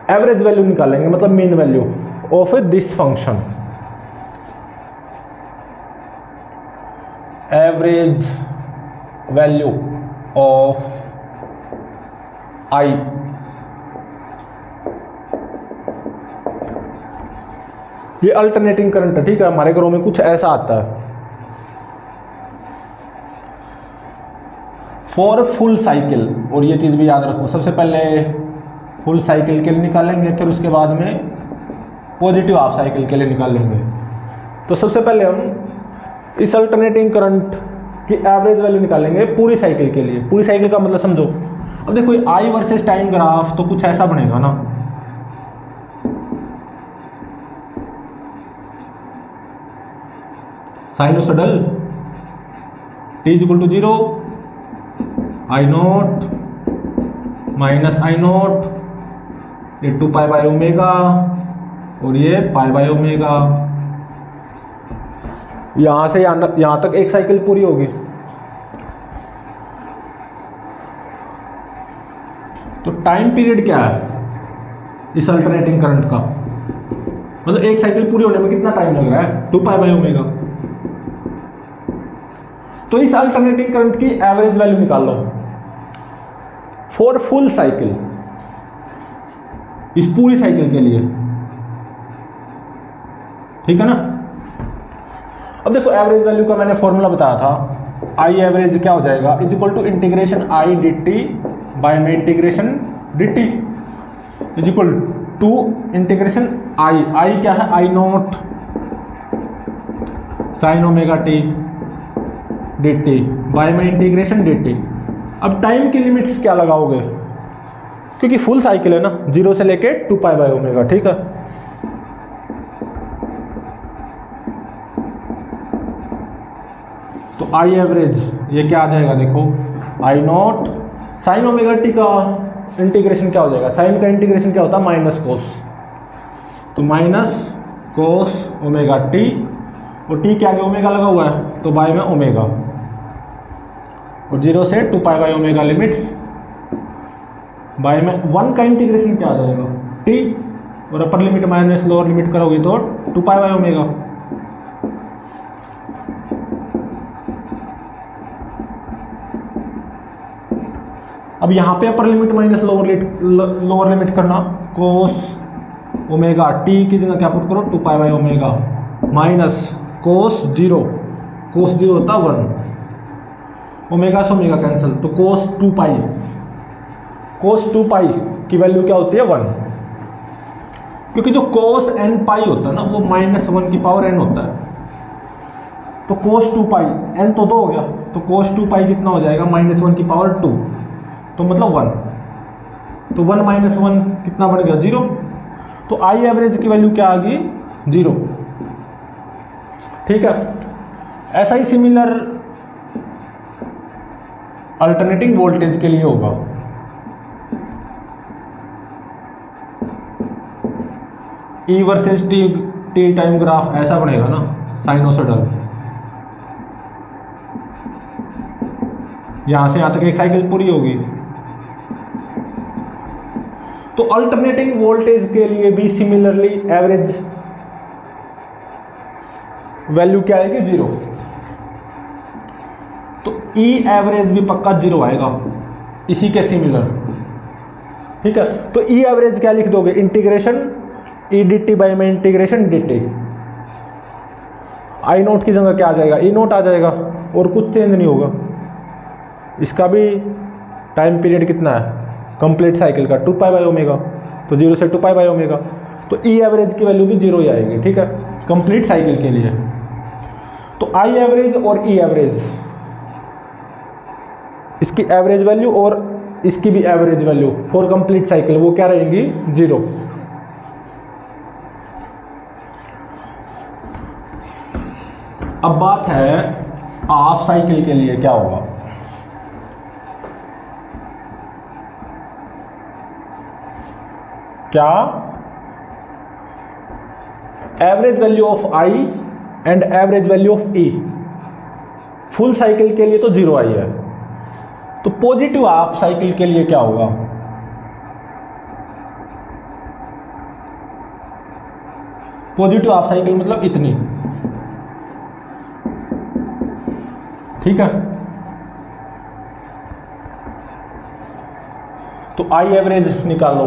एवरेज वैल्यू निकालेंगे, मतलब mean value of this function, average value of i ये अल्टरनेटिंग करंट है, ठीक है। हमारे घरों में कुछ ऐसा आता है फॉर फुल साइकिल, और ये चीज़ भी याद रखो, सबसे पहले फुल साइकिल के लिए निकालेंगे, फिर उसके बाद में पॉजिटिव हाफ साइकिल के लिए निकालेंगे। तो सबसे पहले हम इस अल्टरनेटिंग करंट की एवरेज वैल्यू निकालेंगे पूरी साइकिल के लिए। पूरी साइकिल का मतलब समझो, अब देखो आई वर्सेस टाइम ग्राफ तो कुछ ऐसा बनेगा ना, sinusoidal t equal to 0 I not minus I not, ये 2 पाई बाई ओमेगा और ये पाई बाई ओमेगा। यहां से यहां तक एक साइकिल पूरी होगी। तो टाइम पीरियड क्या है इस अल्टरनेटिंग करंट का, मतलब एक साइकिल पूरी होने में कितना टाइम लग रहा है, 2 पाई बाई ओमेगा। तो इस अल्टरनेटिंग करंट की एवरेज वैल्यू निकाल लो फॉर फुल साइकिल, इस पूरी साइकिल के लिए, ठीक है ना। अब देखो एवरेज वैल्यू का मैंने फॉर्मूला बताया था, आई एवरेज क्या हो जाएगा, is equal to integration i d t by में integration d t is equal to integration i क्या है, i naught sine omega t d t by में इंटीग्रेशन डी टी। अब टाइम की लिमिट्स क्या लगाओगे, क्योंकि फुल साइकिल है ना, 0 से लेके 2 पाई बाई ओमेगा, ठीक है। तो आई एवरेज ये क्या आ जाएगा, देखो आई नॉट साइन ओमेगा टी का इंटीग्रेशन क्या हो जाएगा, साइन का इंटीग्रेशन क्या होता है, माइनस कोस, तो माइनस कोस ओमेगा टी, और टी के आगे ओमेगा लगा हुआ है तो बाय में ओमेगा, और 0 से 2 pi by omega limits, bye में 1 का इंटीग्रेशन क्या आ जाएगा, टी, और upper limit minus lower limit करोगे तो 2 पाई बाई ओमेगा। अब यहाँ पे upper limit minus lower limit करना, कोस ओमेगा टी की जगह क्या पुट करो, 2 pi by omega minus cos 0 होता 1, ओमेगा से ओमेगा कैंसिल, तो कोस 2 पाई, कोस 2 पाई की वैल्यू क्या होती है 1, क्योंकि जो कोस n पाई होता है ना वो -1 की पावर n होता है, तो cos 2 पाई, n तो 2 हो गया, तो cos 2 पाई कितना हो जाएगा, -1 की पावर 2, तो मतलब 1, तो 1 - 1 कितना बन गया, 0। तो आई एवरेज की वैल्यू क्या आ गई, 0। ठीक है, ऐसा ही सिमिलर अल्टरनेटिंग वोल्टेज के लिए होगा। ई वर्सेस टी टाइम ग्राफ ऐसा बनेगा ना, साइनोसॉइडल, यहां से यहां तक एक साइकिल पूरी होगी। तो अल्टरनेटिंग वोल्टेज के लिए भी सिमिलरली एवरेज वैल्यू क्या आएगी, 0। तो ई एवरेज भी पक्का 0 आएगा इसी के सिमिलर। ठीक है, तो ई एवरेज क्या लिख दोगे, integration E D t by में इंटीग्रेशन डी टी। आई नोट की जगह क्या आ जाएगा, ई नोट आ जाएगा, और कुछ चेंज नहीं होगा। इसका भी टाइम पीरियड कितना है, कंप्लीट साइकिल का 2 पाई बाई ओमेगा, तो 0 से 2 पाई बाई ओमेगा, तो ई एवरेज की वैल्यू भी 0 ही आएगी। ठीक है, कंप्लीट साइकिल के लिए। तो आई एवरेज और ई एवरेज, इसकी एवरेज वैल्यू और इसकी भी average value for complete cycle वो क्या रहेंगी, 0। अब बात है हाफ साइकिल के लिए क्या होगा। क्या average value of I and average value of E, full cycle के लिए तो 0 आई है, तो पॉजिटिव हाफ साइकिल के लिए क्या होगा, पॉजिटिव हाफ साइकिल मतलब इतनी। ठीक है, तो आई एवरेज निकालो,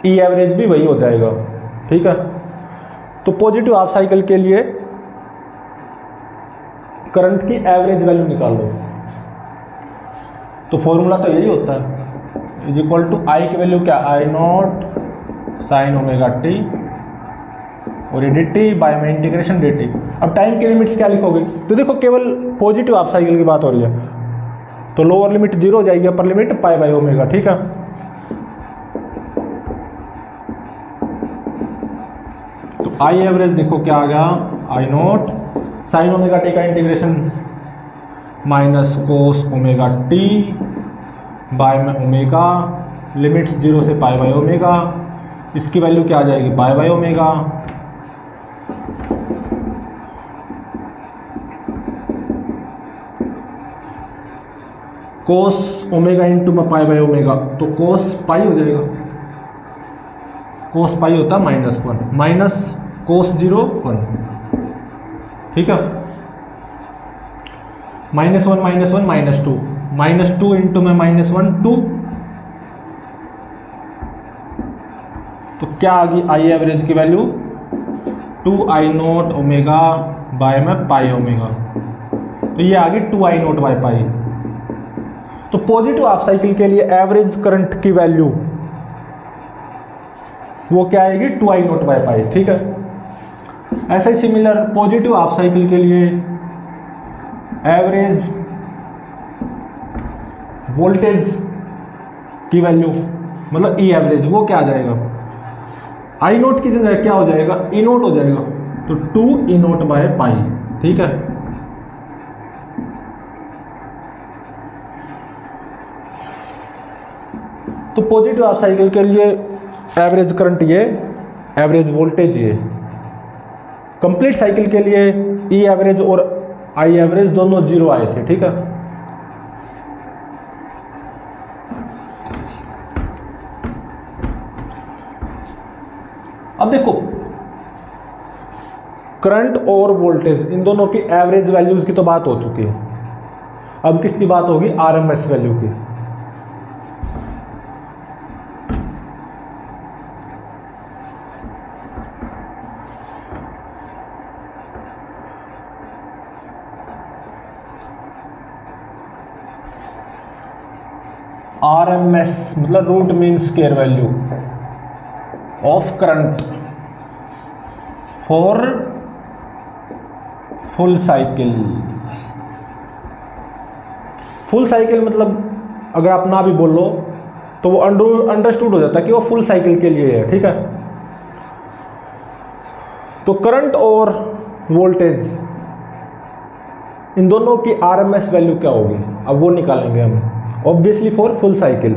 ई एवरेज भी वही हो जाएगा। ठीक है, तो पॉजिटिव हाफ साइकिल के लिए करंट की एवरेज वैल्यू निकाल लो, तो फॉर्मूला तो यही होता है, इज इक्वल टू आई की वैल्यू क्या, आई नॉट साइन ओमेगा टी और डी टी बाई में इंटीग्रेशन डी टी। अब टाइम की लिमिट्स क्या लिखोगे, तो देखो केवल पॉजिटिव हाफ साइकिल की बात हो रही है, तो लोअर लिमिट 0 हो जाएगी, upper limit pi by omega. ठीक है, तो आई एवरेज देखो क्या आ गया, आई नॉट साइन ओमेगा टी का integration minus cos omega T by में ओमेगा, लिमिट्स 0 से पाई बाई ओमेगा, इसकी वैल्यू क्या आ जाएगी, pi by omega. Cos omega into में पाई बाई ओमेगा, तो कोस पाई हो जाएगा, कोस पाई होता है -1 माइनस कोस 0 1। ठीक है, -1 -2 इंटू में -1 2, तो क्या आ गई आई एवरेज की value 2 I note omega by में पाई ओमेगा, तो ये आ गई 2 आई नोट बाय पाई। तो पॉजिटिव हाफ साइकिल के लिए एवरेज करंट की वैल्यू वो क्या आएगी, 2 आई नोट बाय पाई। ठीक है, ऐसे ही सिमिलर पॉजिटिव हाफ साइकिल के लिए एवरेज वोल्टेज की वैल्यू मतलब ई एवरेज वो क्या आ जाएगा, आई नोट की जगह क्या हो जाएगा, ई नोट हो जाएगा, तो 2 ई नोट बाय पाई। ठीक है, तो पॉजिटिव हाफ साइकिल के लिए एवरेज करंट ये, एवरेज वोल्टेज ये, कंप्लीट साइकिल के लिए ई एवरेज और आई एवरेज दोनों 0 आए थे। ठीक है, अब देखो करंट और वोल्टेज इन दोनों की एवरेज वैल्यूज की तो बात हो चुकी है, अब किसकी बात होगी, आरएमएस वैल्यू की। आरएमएस मतलब root mean square value of current for full cycle. Full cycle मतलब अगर आप ना भी बोल लो तो वो अंडरस्टूड हो जाता है कि वो फुल साइकिल के लिए है, ठीक है। तो करंट और वोल्टेज इन दोनों की आरएमएस वैल्यू क्या होगी, अब वो निकालेंगे हम ऑब्वियसली फॉर फुल साइकिल।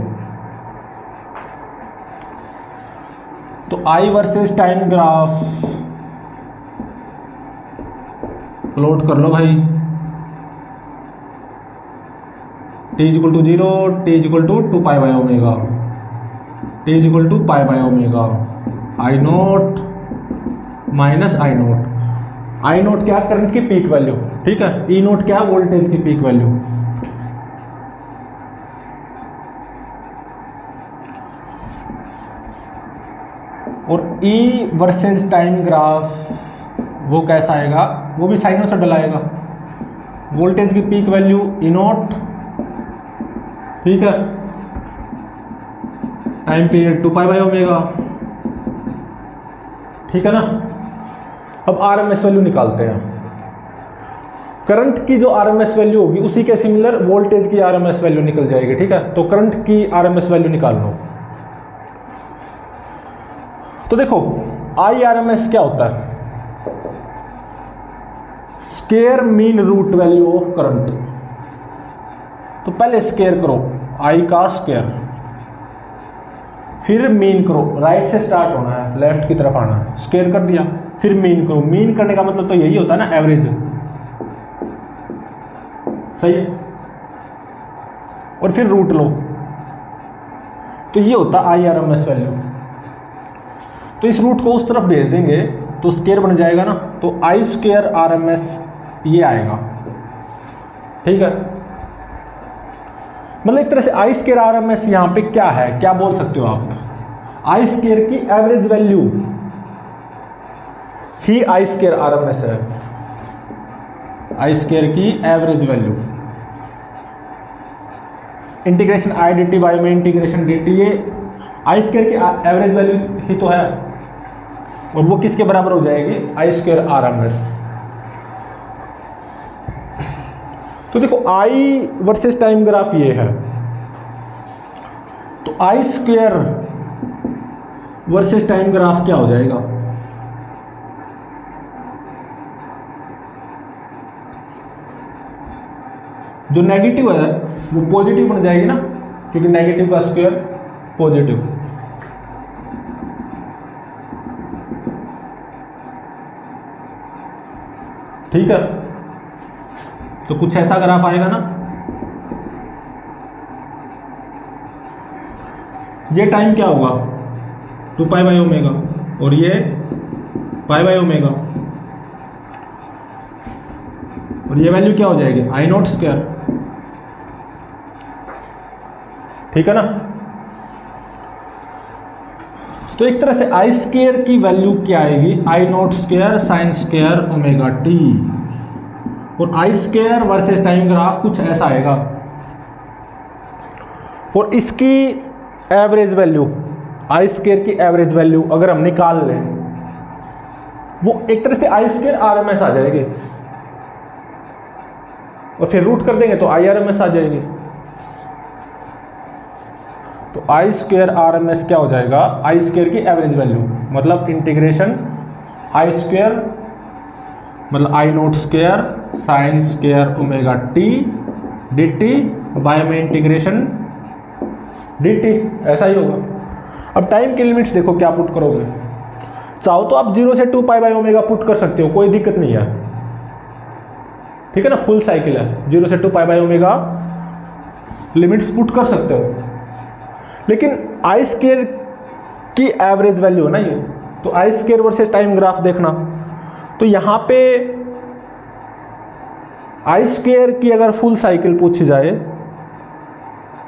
तो i versus time graph plot कर लो भाई। t equal to 0, t equal to 2 pi by omega, t equal to pi by omega, i naught minus i naught. I naught क्या, current की peak value, ठीक है। E naught क्या, voltage की peak value. और ई वर्सेस टाइम ग्राफ वो कैसा आएगा, वो भी साइनोसॉइडल आएगा। वोल्टेज की पीक वैल्यू ई नोट, ठीक है, time period 2 pi by omega, ठीक है ना। अब आरएमएस वैल्यू निकालते हैं। करंट की जो आरएमएस वैल्यू होगी उसी के सिमिलर वोल्टेज की आरएमएस वैल्यू निकल जाएगी, ठीक है। तो करंट की आरएमएस वैल्यू निकाल लो। तो देखो आई आरएमएस क्या होता है, square mean root value of current. तो पहले स्क्वायर करो आई का स्क्वायर, फिर मीन करो, राइट से स्टार्ट होना है, लेफ्ट की तरफ आना है, स्क्वायर कर दिया, फिर मीन करो। मीन करने का मतलब तो यही होता है ना, एवरेज, सही है। और फिर रूट लो, तो ये होता है आई आरएमएस वैल्यू। तो इस रूट को उस तरफ भेज देंगे तो स्क्वायर बन जाएगा ना, तो आई स्क्वायर आरएमएस ये आएगा, ठीक है। मतलब एक तरह से आई स्क्वायर आरएमएस यहां पे क्या है, क्या बोल सकते हो आप, आई स्क्वायर की एवरेज वैल्यू ही आई स्क्वायर आरएमएस है। आई स्क्वायर की average value, integration i d t by में इंटीग्रेशन डी टी, ये आई स्क्वायर की एवरेज वैल्यू ही तो है, और वो किसके बराबर हो जाएगी, आई स्क्वायर आरएमएस। तो देखो आई वर्सेस टाइम ग्राफ ये है, तो आई स्क्वायर वर्सेस टाइम ग्राफ क्या हो जाएगा, जो नेगेटिव है वो पॉजिटिव बन जाएगी ना, क्योंकि नेगेटिव का स्क्वायर पॉजिटिव। ठीक है, तो कुछ ऐसा ग्राफ आएगा ना। ये टाइम क्या होगा, 2 पाई बाय ओमेगा, और ये पाई बाय ओमेगा, और ये वैल्यू क्या हो जाएगी, आई नॉट स्क्वायर, ठीक है ना। तो एक तरह से आई स्क्वायर की वैल्यू क्या आएगी, i naught square sine square omega t, और i square versus time graph कुछ ऐसा आएगा। और इसकी एवरेज वैल्यू, आई स्क्वायर की एवरेज वैल्यू अगर हम निकाल लें, वो एक तरह से आई स्क्वायर आरएमएस आ जाएगी, और फिर रूट कर देंगे तो आई आरएमएस आ जाएगी। तो आई स्क्वायर आरएमएस क्या हो जाएगा, आई स्क्वायर की एवरेज वैल्यू, मतलब इंटीग्रेशन आई स्क्वायर मतलब i naught square sine square omega t d t by में इंटीग्रेशन डी टी, ऐसा ही होगा। अब टाइम की लिमिट्स देखो क्या पुट करोगे, चाहो तो आप 0 से 2 पाई बाय ओमेगा पुट कर सकते हो, कोई दिक्कत नहीं है, ठीक है ना। फुल साइकिल है, 0 से 2 pi by omega limits put कर सकते हो, लेकिन आई स्क्वायर की एवरेज वैल्यू है ना ये। तो आई स्क्वायर वर्सेस टाइम ग्राफ देखना, तो यहां पे आई स्क्वायर की अगर फुल साइकिल पूछी जाए,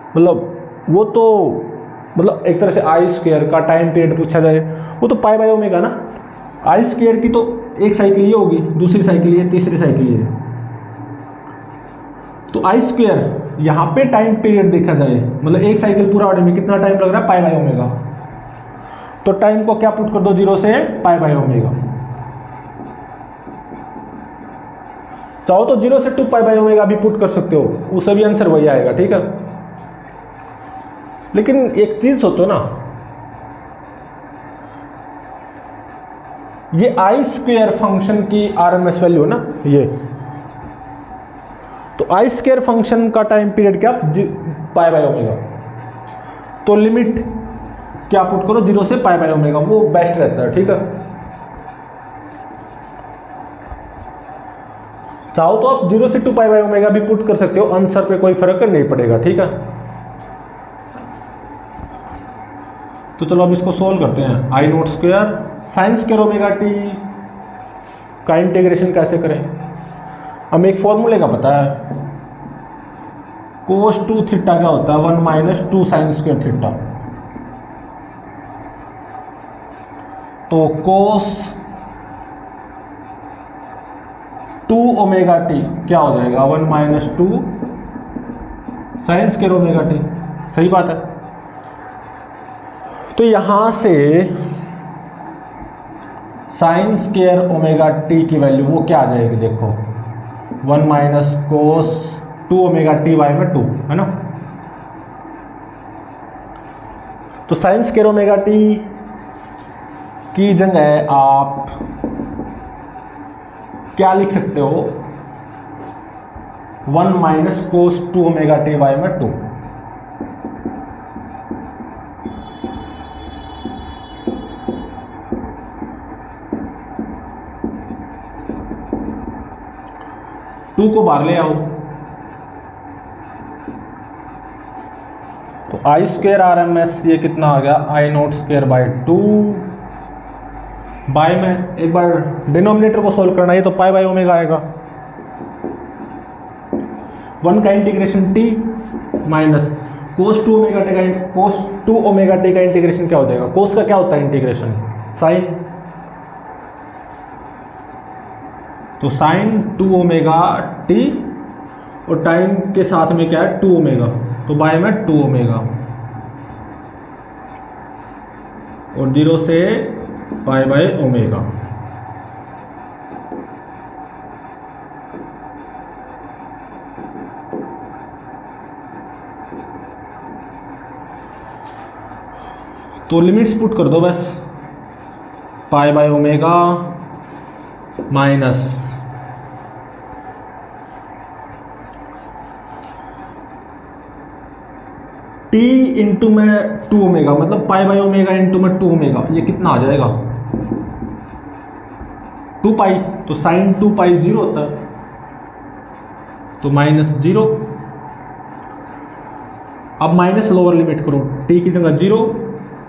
मतलब वो तो मतलब एक तरह से आई स्क्वायर का टाइम पीरियड पूछा जाए, वो तो पाई बाय ओमेगा ना। आई स्क्वायर की तो एक साइकिल ये होगी, दूसरी साइकिल ये, तीसरी साइकिल ये। तो आई स्क्वायर यहाँ पे टाइम पीरियड देखा जाए, मतलब एक साइकिल पूरा होने में कितना टाइम लग रहा है, पाई बाय ओमेगा। तो टाइम को क्या पुट कर दो, 0 से पाई बाय ओमेगा। चाहो तो 0 से 2π/ω भी पुट कर सकते हो, उसे भी आंसर वही आएगा, ठीक है। लेकिन एक चीज सोचो ना, ये I² फंक्शन की RMS वैल्यू है ना ये, तो I² फंक्शन का टाइम पीरियड क्या π/ω, तो लिमिट क्या पुट करो 0 से π/ω, वो बेस्ट रहता है, ठीक है। चाहो तो आप 0 से 2π/ω भी पुट कर सकते हो, आंसर पे कोई फर्क नहीं पड़ेगा, ठीक है। तो चलो अब इसको सोल्व करते हैं। I02 sin² ωt का इंटीग्रेशन कैसे करें, हमें एक फॉर्मूले का पता है, cos 2 थीटा क्या होता है 1 - 2 sin² थीटा, तो cos 2 ωt क्या हो जाएगा 1 - 2 sin² ωt, सही बात है। तो यहां से sin² ωt की वैल्यू वो क्या आ जाएगी, देखो 1 - cos 2 ωt/2 है ना। तो sin² ωt की जगह आप क्या लिख सकते हो 1 - cos 2 ωt/2, टू को बाहर ले आओ, तो I² RMS ये कितना आ गया I02/2 बाय में एक बार डिनोमिनेटर को सोल्व करना है तो π/ω आएगा, 1 का integration t minus cos 2 ωt का इंटीग्रेशन क्या हो जाएगा, cos का क्या होता है इंटीग्रेशन साइन, तो साइन 2 ωt और टाइम के साथ में क्या है 2 ω, तो बाय में 2 ω और 0 से π/ω। तो लिमिट्स पुट कर दो बस, π/ω माइनस t इंटू में 2 ω, मतलब π/ω इंटू में 2 ω, ये कितना आ जाएगा 2π, तो साइन 2π 0 होता है, तो -0। अब माइनस लोअर लिमिट करो, t की जगह 0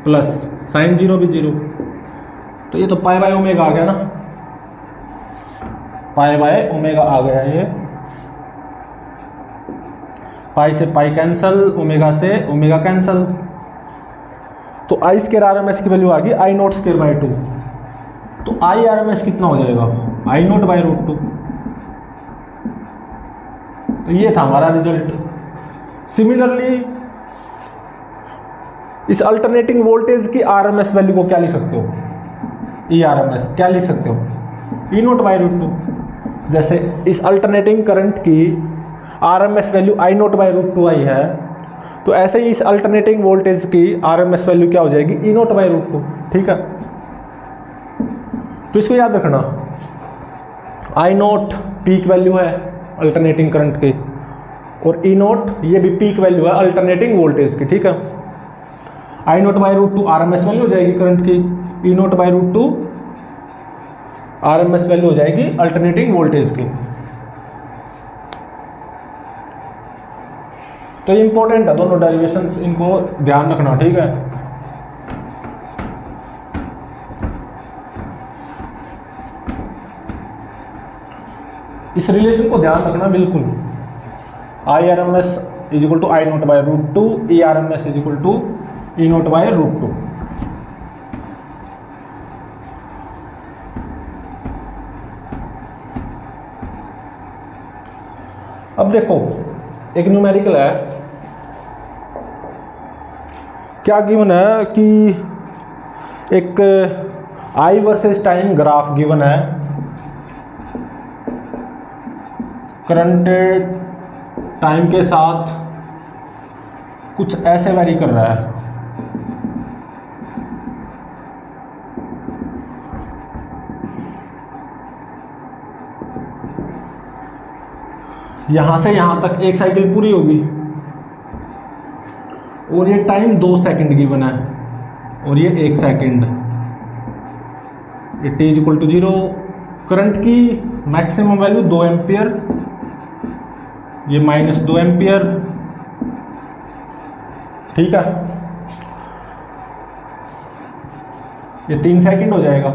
प्लस साइन 0 भी 0, तो ये तो π/ω आ गया ना, π/ω आ गया ये, पाई से पाई कैंसल, ओमेगा से ओमेगा कैंसल, तो I² RMS की वैल्यू आ गई I02/2, तो I RMS कितना हो जाएगा I0/√2, तो ये था हमारा रिजल्ट। सिमिलरली इस अल्टरनेटिंग वोल्टेज की RMS वैल्यू को क्या लिख सकते हो, ERMS क्या लिख सकते हो E0/√2, जैसे इस अल्टरनेटिंग करंट की RMS वैल्यू I0/√2 आई है, तो ऐसे ही इस अल्टरनेटिंग वोल्टेज की RMS वैल्यू क्या हो जाएगी E0/√2, ठीक है। तो इसको याद रखना, I0 पीक वैल्यू है अल्टरनेटिंग करंट की, और E0 ये भी पीक वैल्यू है अल्टरनेटिंग वोल्टेज की, ठीक है। I0/√2 RMS वैल्यू हो जाएगी करंट की, E0/√2 RMS वैल्यू हो जाएगी अल्टरनेटिंग वोल्टेज की। तो इंपॉर्टेंट है दोनों डेरिवेशंस, इनको ध्यान रखना, ठीक है। इस रिलेशन को ध्यान रखना बिल्कुल, IRMS = I0/√2, ERMS = E0/√2। अब देखो एक न्यूमेरिकल है, क्या गिवन है कि एक I versus time graph given है, करंट टाइम के साथ कुछ ऐसे वेरी कर रहा है। यहां से यहां तक एक साइकिल पूरी होगी और ये टाइम 2 सेकंड की बना है और ये 1 सेकंड। ये t इक्वल टू 0। करंट की मैक्सिमम वैल्यू 2 एम्पियर, ये -2 एम्पियर। ठीक है, ये 3 सेकंड हो जाएगा।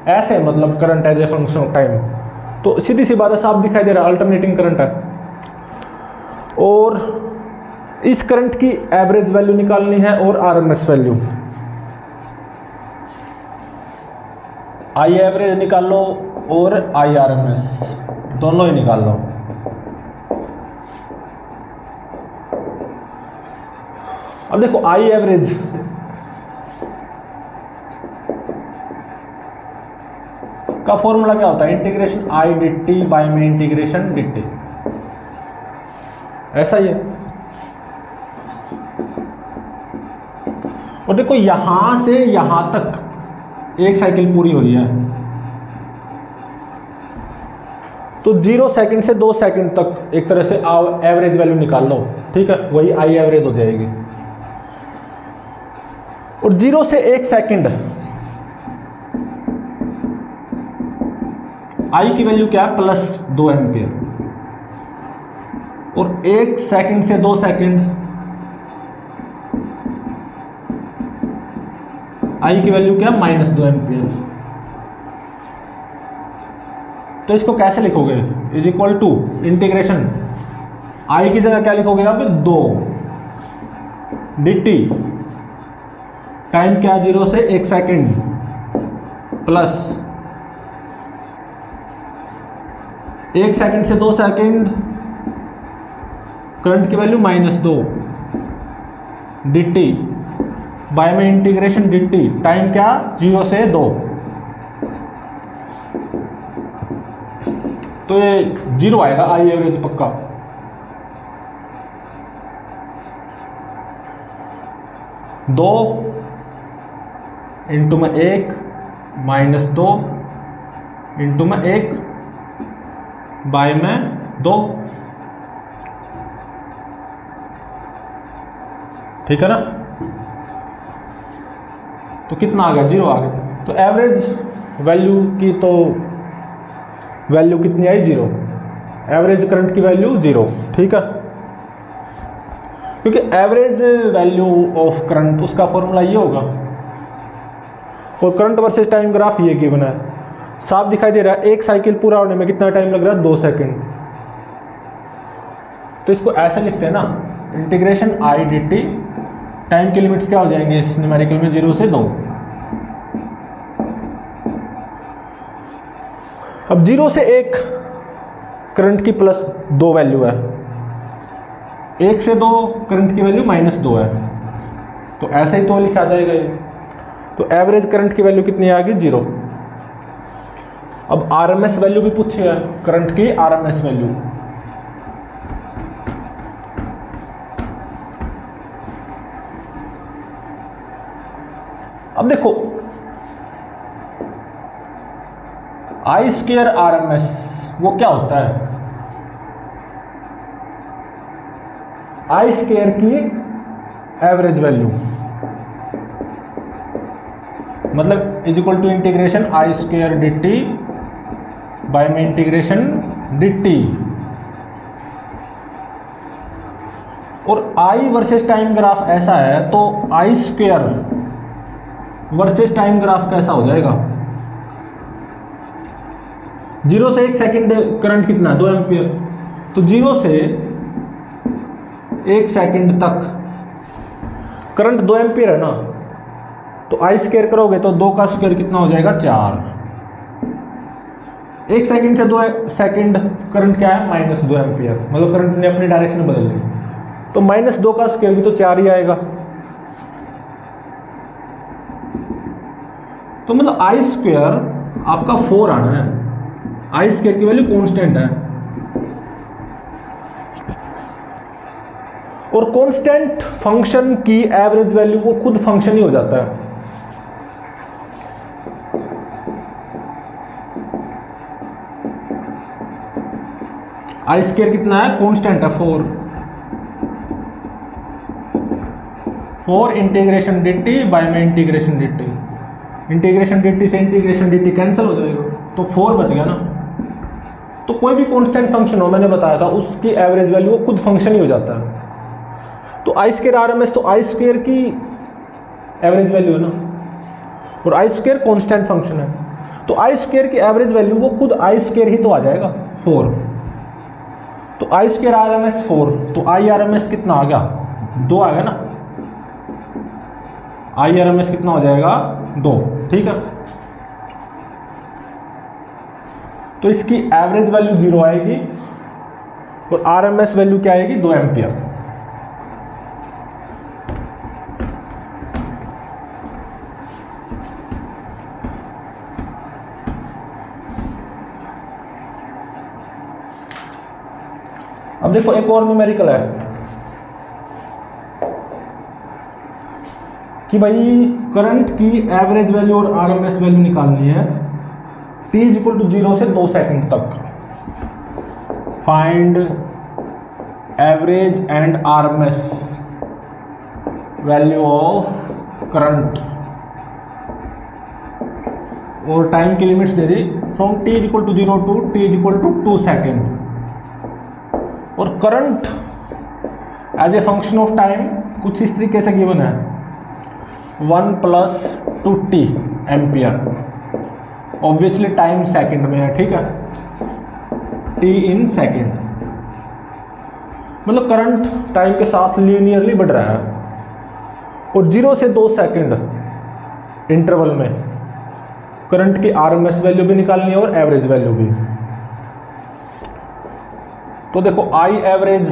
ऐसे मतलब current as a function of time. तो सीधी सी बात है, साफ दिखाई दे रहा है, अल्टरनेटिंग करंट है। और इस करंट की एवरेज वैल्यू निकालनी है और आरएमएस वैल्यू। आई एवरेज निकाल लो और आई आरएमएस दोनों ही निकाल लो। अब देखो आई एवरेज का फॉर्मूला क्या होता है, integration i d t by में इंटीग्रेशन डी टी। ऐसा ही है। और देखो यहां से यहां तक एक साइकिल पूरी हो रही है, तो 0 सेकंड से 2 सेकंड तक एक तरह से एवरेज वैल्यू निकाल लो। ठीक है, वही आई एवरेज हो जाएगी। और 0 से 1 सेकंड आई की वैल्यू क्या है, +2 एम्पियर। और 1 सेकंड से 2 सेकंड आई की वैल्यू क्या, -2 एम्पियर। तो इसको कैसे लिखोगे, इज इक्वल टू इंटीग्रेशन आई की जगह क्या लिखोगे आप, 2 dt। टाइम क्या, 0 से 1 सेकंड प्लस 1 सेकंड से 2 सेकंड, करंट की वैल्यू -2 dt बाय में इंटीग्रेशन dt। टाइम क्या, 0 से 2। तो ये 0 आएगा आई एवरेज पक्का। दो इंटू में 1 -2 इंटू में 1 बाय में 2। ठीक है ना, तो कितना आ गया, 0 आ गया। तो एवरेज वैल्यू की तो वैल्यू कितनी आई, 0। एवरेज करंट की वैल्यू 0। ठीक है, क्योंकि एवरेज वैल्यू ऑफ करंट उसका फॉर्मूला ये होगा। और करंट वर्सेस टाइम ग्राफ ये गिवन है, साफ दिखाई दे रहा है। एक साइकिल पूरा होने में कितना टाइम लग रहा है, 2 सेकंड। तो इसको ऐसे लिखते हैं ना, integration i d T. Time की लिमिट्स क्या हो जाएंगे इस न्यूमेरिकल में, 0 से 2। अब 0 से 1 करंट की +2 वैल्यू है, 1 से 2 करंट की वैल्यू -2 है। तो ऐसे ही तो लिखा जाएगा ये। तो एवरेज करंट की वैल्यू कितनी आ गई, 0। अब आरएमएस वैल्यू भी पूछी है, करंट की आरएमएस वैल्यू। अब देखो आई स्क्वायर आरएमएस वो क्या होता है, आई स्क्वायर की एवरेज वैल्यू, मतलब is equal to integration i square D t by में इंटीग्रेशन डी टी। और आई वर्सेस टाइम ग्राफ ऐसा है, तो आई स्क्वायर वर्सेस टाइम ग्राफ कैसा हो जाएगा, 0 से 1 सेकंड करंट कितना, 2 एम्पियर। तो 0 से 1 सेकंड तक करंट 2 एम्पियर है ना, तो आई स्क्वायर करोगे तो 2 का स्क्वायर कितना हो जाएगा, 4। 1 सेकंड से 2 सेकंड करंट क्या है, -2 एम्पियर। मतलब करंट ने अपनी डायरेक्शन बदल ली, तो -2 का स्क्वायर भी तो 4 ही आएगा। तो मतलब आई स्क्वायर आपका 4 आना है। आई स्क्वायर की वैल्यू कांस्टेंट है, और कांस्टेंट फंक्शन की एवरेज वैल्यू वो खुद फंक्शन ही हो जाता है। आई स्क्वायर कितना है, कांस्टेंट है 4 इंटीग्रेशन डी टी बाय में integration d T, integration d T से इंटीग्रेशन डी टी कैंसिल हो जाएगा, तो 4 बच गया ना। तो कोई भी कांस्टेंट फंक्शन हो, मैंने बताया था, उसकी एवरेज वैल्यू वो खुद फंक्शन ही हो जाता है। तो आई स्क्वायर आर एम एस, तो आई स्क्वायर की एवरेज वैल्यू है ना, और आई स्क्वायर कांस्टेंट फंक्शन है, तो आई स्क्वायर की एवरेज वैल्यू वो खुद आई स्क्वायर ही तो आ जाएगा 4। तो आई स्क्वायर आर एम एस 4, तो आई आर एम एस कितना आ गया, 2 आ गया ना। आई आर एम एस कितना हो जाएगा, 2, ठीक है। तो इसकी एवरेज वैल्यू 0 आएगी और आर एम एस वैल्यू क्या आएगी, 2 एम्पियर। अब देखो एक और न्यूमेरिकल है कि भाई करंट की एवरेज वैल्यू और आरएमएस वैल्यू निकालनी है t = 0 से 2 सेकंड तक। Find average and RMS value of current, और टाइम की लिमिट्स दे दी from t = 0 to t = 2 second. और current as a function of time कुछ इस तरीके से गिवन है, 1 + 2t ampere, obviously time second में है, ठीक है, t इन सेकंड, मतलब करंट टाइम के साथ लीनियरली बढ़ रहा है। और 0 से 2 सेकंड इंटरवल में करंट की आरएमएस वैल्यू भी निकालनी है और एवरेज वैल्यू भी। तो देखो आई एवरेज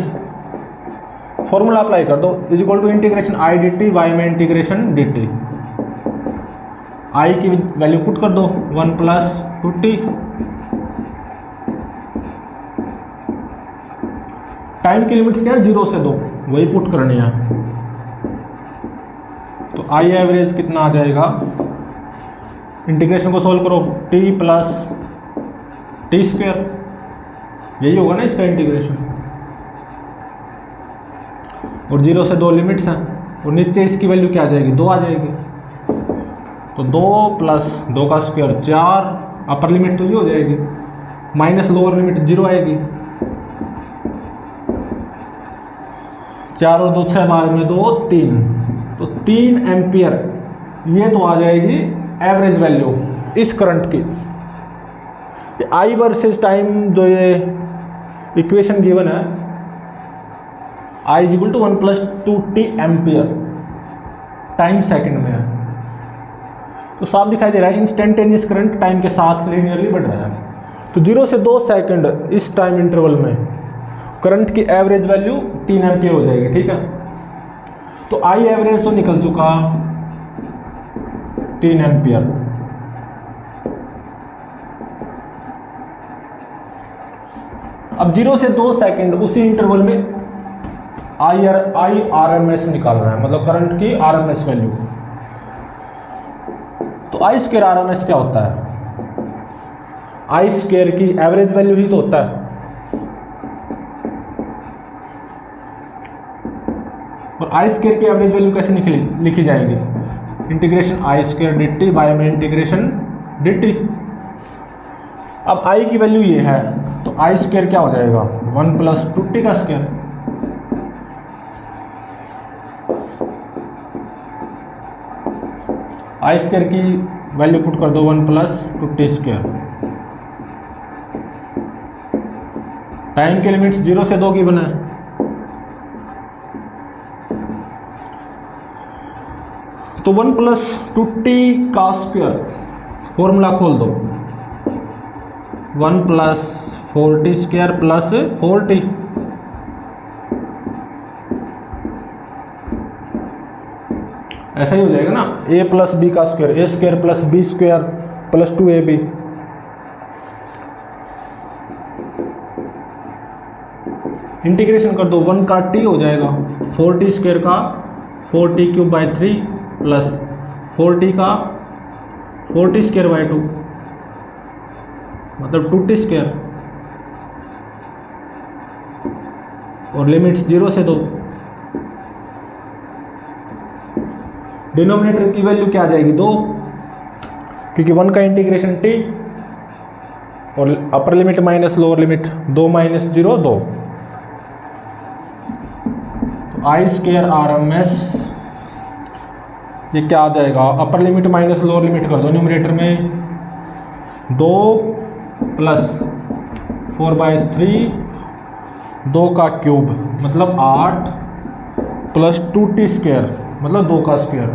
फॉर्मूला अप्लाई कर दो, = integration i d t by में इंटीग्रेशन डी टी। आई की वैल्यू पुट कर दो 1 + 2t, टाइम की लिमिट्स क्या है, 0 से 2, वही पुट करनी है। तो आई एवरेज कितना आ जाएगा, इंटीग्रेशन को सोल्व करो, t + t², यही होगा ना इसका इंटीग्रेशन, और 0 से 2 लिमिट्स हैं, और नीचे इसकी वैल्यू क्या आ जाएगी, 2 आ जाएगी। तो 2 + 2 का स्क्वायर 4, अपर लिमिट तो ये हो जाएगी, माइनस लोअर लिमिट 0 आएगी। 4 और 2 6, बाद में 2 3, तो 3 एम्पियर ये तो आ जाएगी एवरेज वैल्यू इस करंट की। आई वर्सेस टाइम जो ये इक्वेशन गिवन है, आई = 1 + 2t एम्पियर, टाइम सेकंड में है, तो साफ दिखाई दे रहा है इंस्टेंटेनियस करंट टाइम के साथ लीनियरली बढ़ रहा है। तो 0 से 2 सेकंड इस टाइम इंटरवल में करंट की एवरेज वैल्यू 3 एम्पियर हो जाएगी, ठीक है। तो आई एवरेज तो निकल चुका 3 एम्पियर। अब 0 से 2 सेकंड उसी इंटरवल में आई आर एम एस निकालना है, मतलब करंट की आर एम एस वैल्यू। तो आई स्क्वायर आर एम एस क्या होता है, आई स्क्वायर की एवरेज वैल्यू ही तो होता है, और आई स्क्वायर की एवरेज वैल्यू कैसे लिखी जाएगी, integration i square D t by में इंटीग्रेशन डी टी। अब आई की वैल्यू ये है, तो आई स्क्वायर क्या हो जाएगा, 1 + 2t का स्क्वायर। आई स्क्वायर की वैल्यू पुट कर दो 1 + 2t²। टाइम के लिमिट्स 0 से 2 की बना है, तो 1 + 2t का स्क्वायर फॉर्मूला खोल दो, 1 + 4t² + 4t। ऐसा ही हो जाएगा ना, a + b का square, a² + b² + 2ab। Integration कर दो, 1 का t हो जाएगा 4t स्क्वायर का 4t³/3 प्लस 4t का 4t स्क्वायर/2 मतलब 2t स्क्वायर और लिमिट्स 0 से 2। डिनोमिनेटर की वैल्यू क्या आ जाएगी 2, क्योंकि 1 का इंटीग्रेशन t और upper limit minus lower limit 2 - 0 2। तो आई स्क्वायर RMS ये क्या आ जाएगा, upper limit minus lower limit कर दो न्यूमरेटर में 2 प्लस 4/3 2 का क्यूब मतलब 8 प्लस 2t स्क्वायर मतलब 2 का स्क्वायर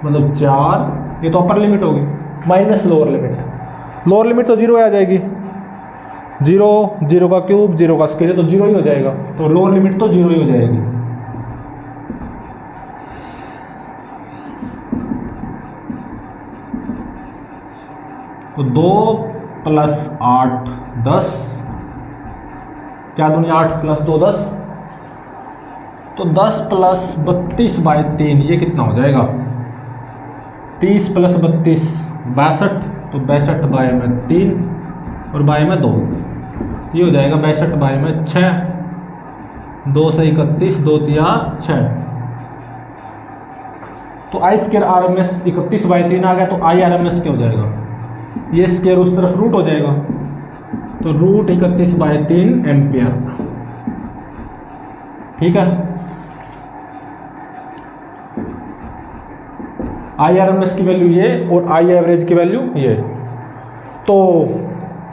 मतलब 4। ये तो अपर लिमिट होगी माइनस लोअर लिमिट तो 0 आ जाएगी, 0 0 का क्यूब 0 का स्क्वायर तो 0 ही हो जाएगा, तो लोअर लिमिट तो 0 ही हो जाएगी। तो 2 प्लस 8 10, क्या दूनी 8 प्लस 2 10, तो 10 प्लस 32/3 ये कितना हो जाएगा 30 प्लस 32 62, तो 62/3 और बाय में 2 ये हो जाएगा 62/6, 2 से 31 2 तिया 6। तो आई स्क्वायर RMS 31/3 आ गया, तो आई RMS क्या हो जाएगा, ये स्क्वायर उस तरफ रूट हो जाएगा, तो रूट 31/3 एम्पियर। ठीक है, आई RMS की वैल्यू ये और आई एवरेज की वैल्यू ये। तो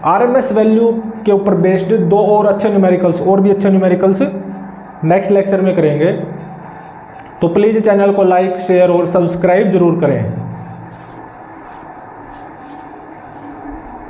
RMS वैल्यू के ऊपर बेस्ड 2 और अच्छे न्यूमेरिकल्स और भी अच्छे न्यूमेरिकल्स नेक्स्ट लेक्चर में करेंगे। तो प्लीज़ चैनल को लाइक शेयर और सब्सक्राइब जरूर करें।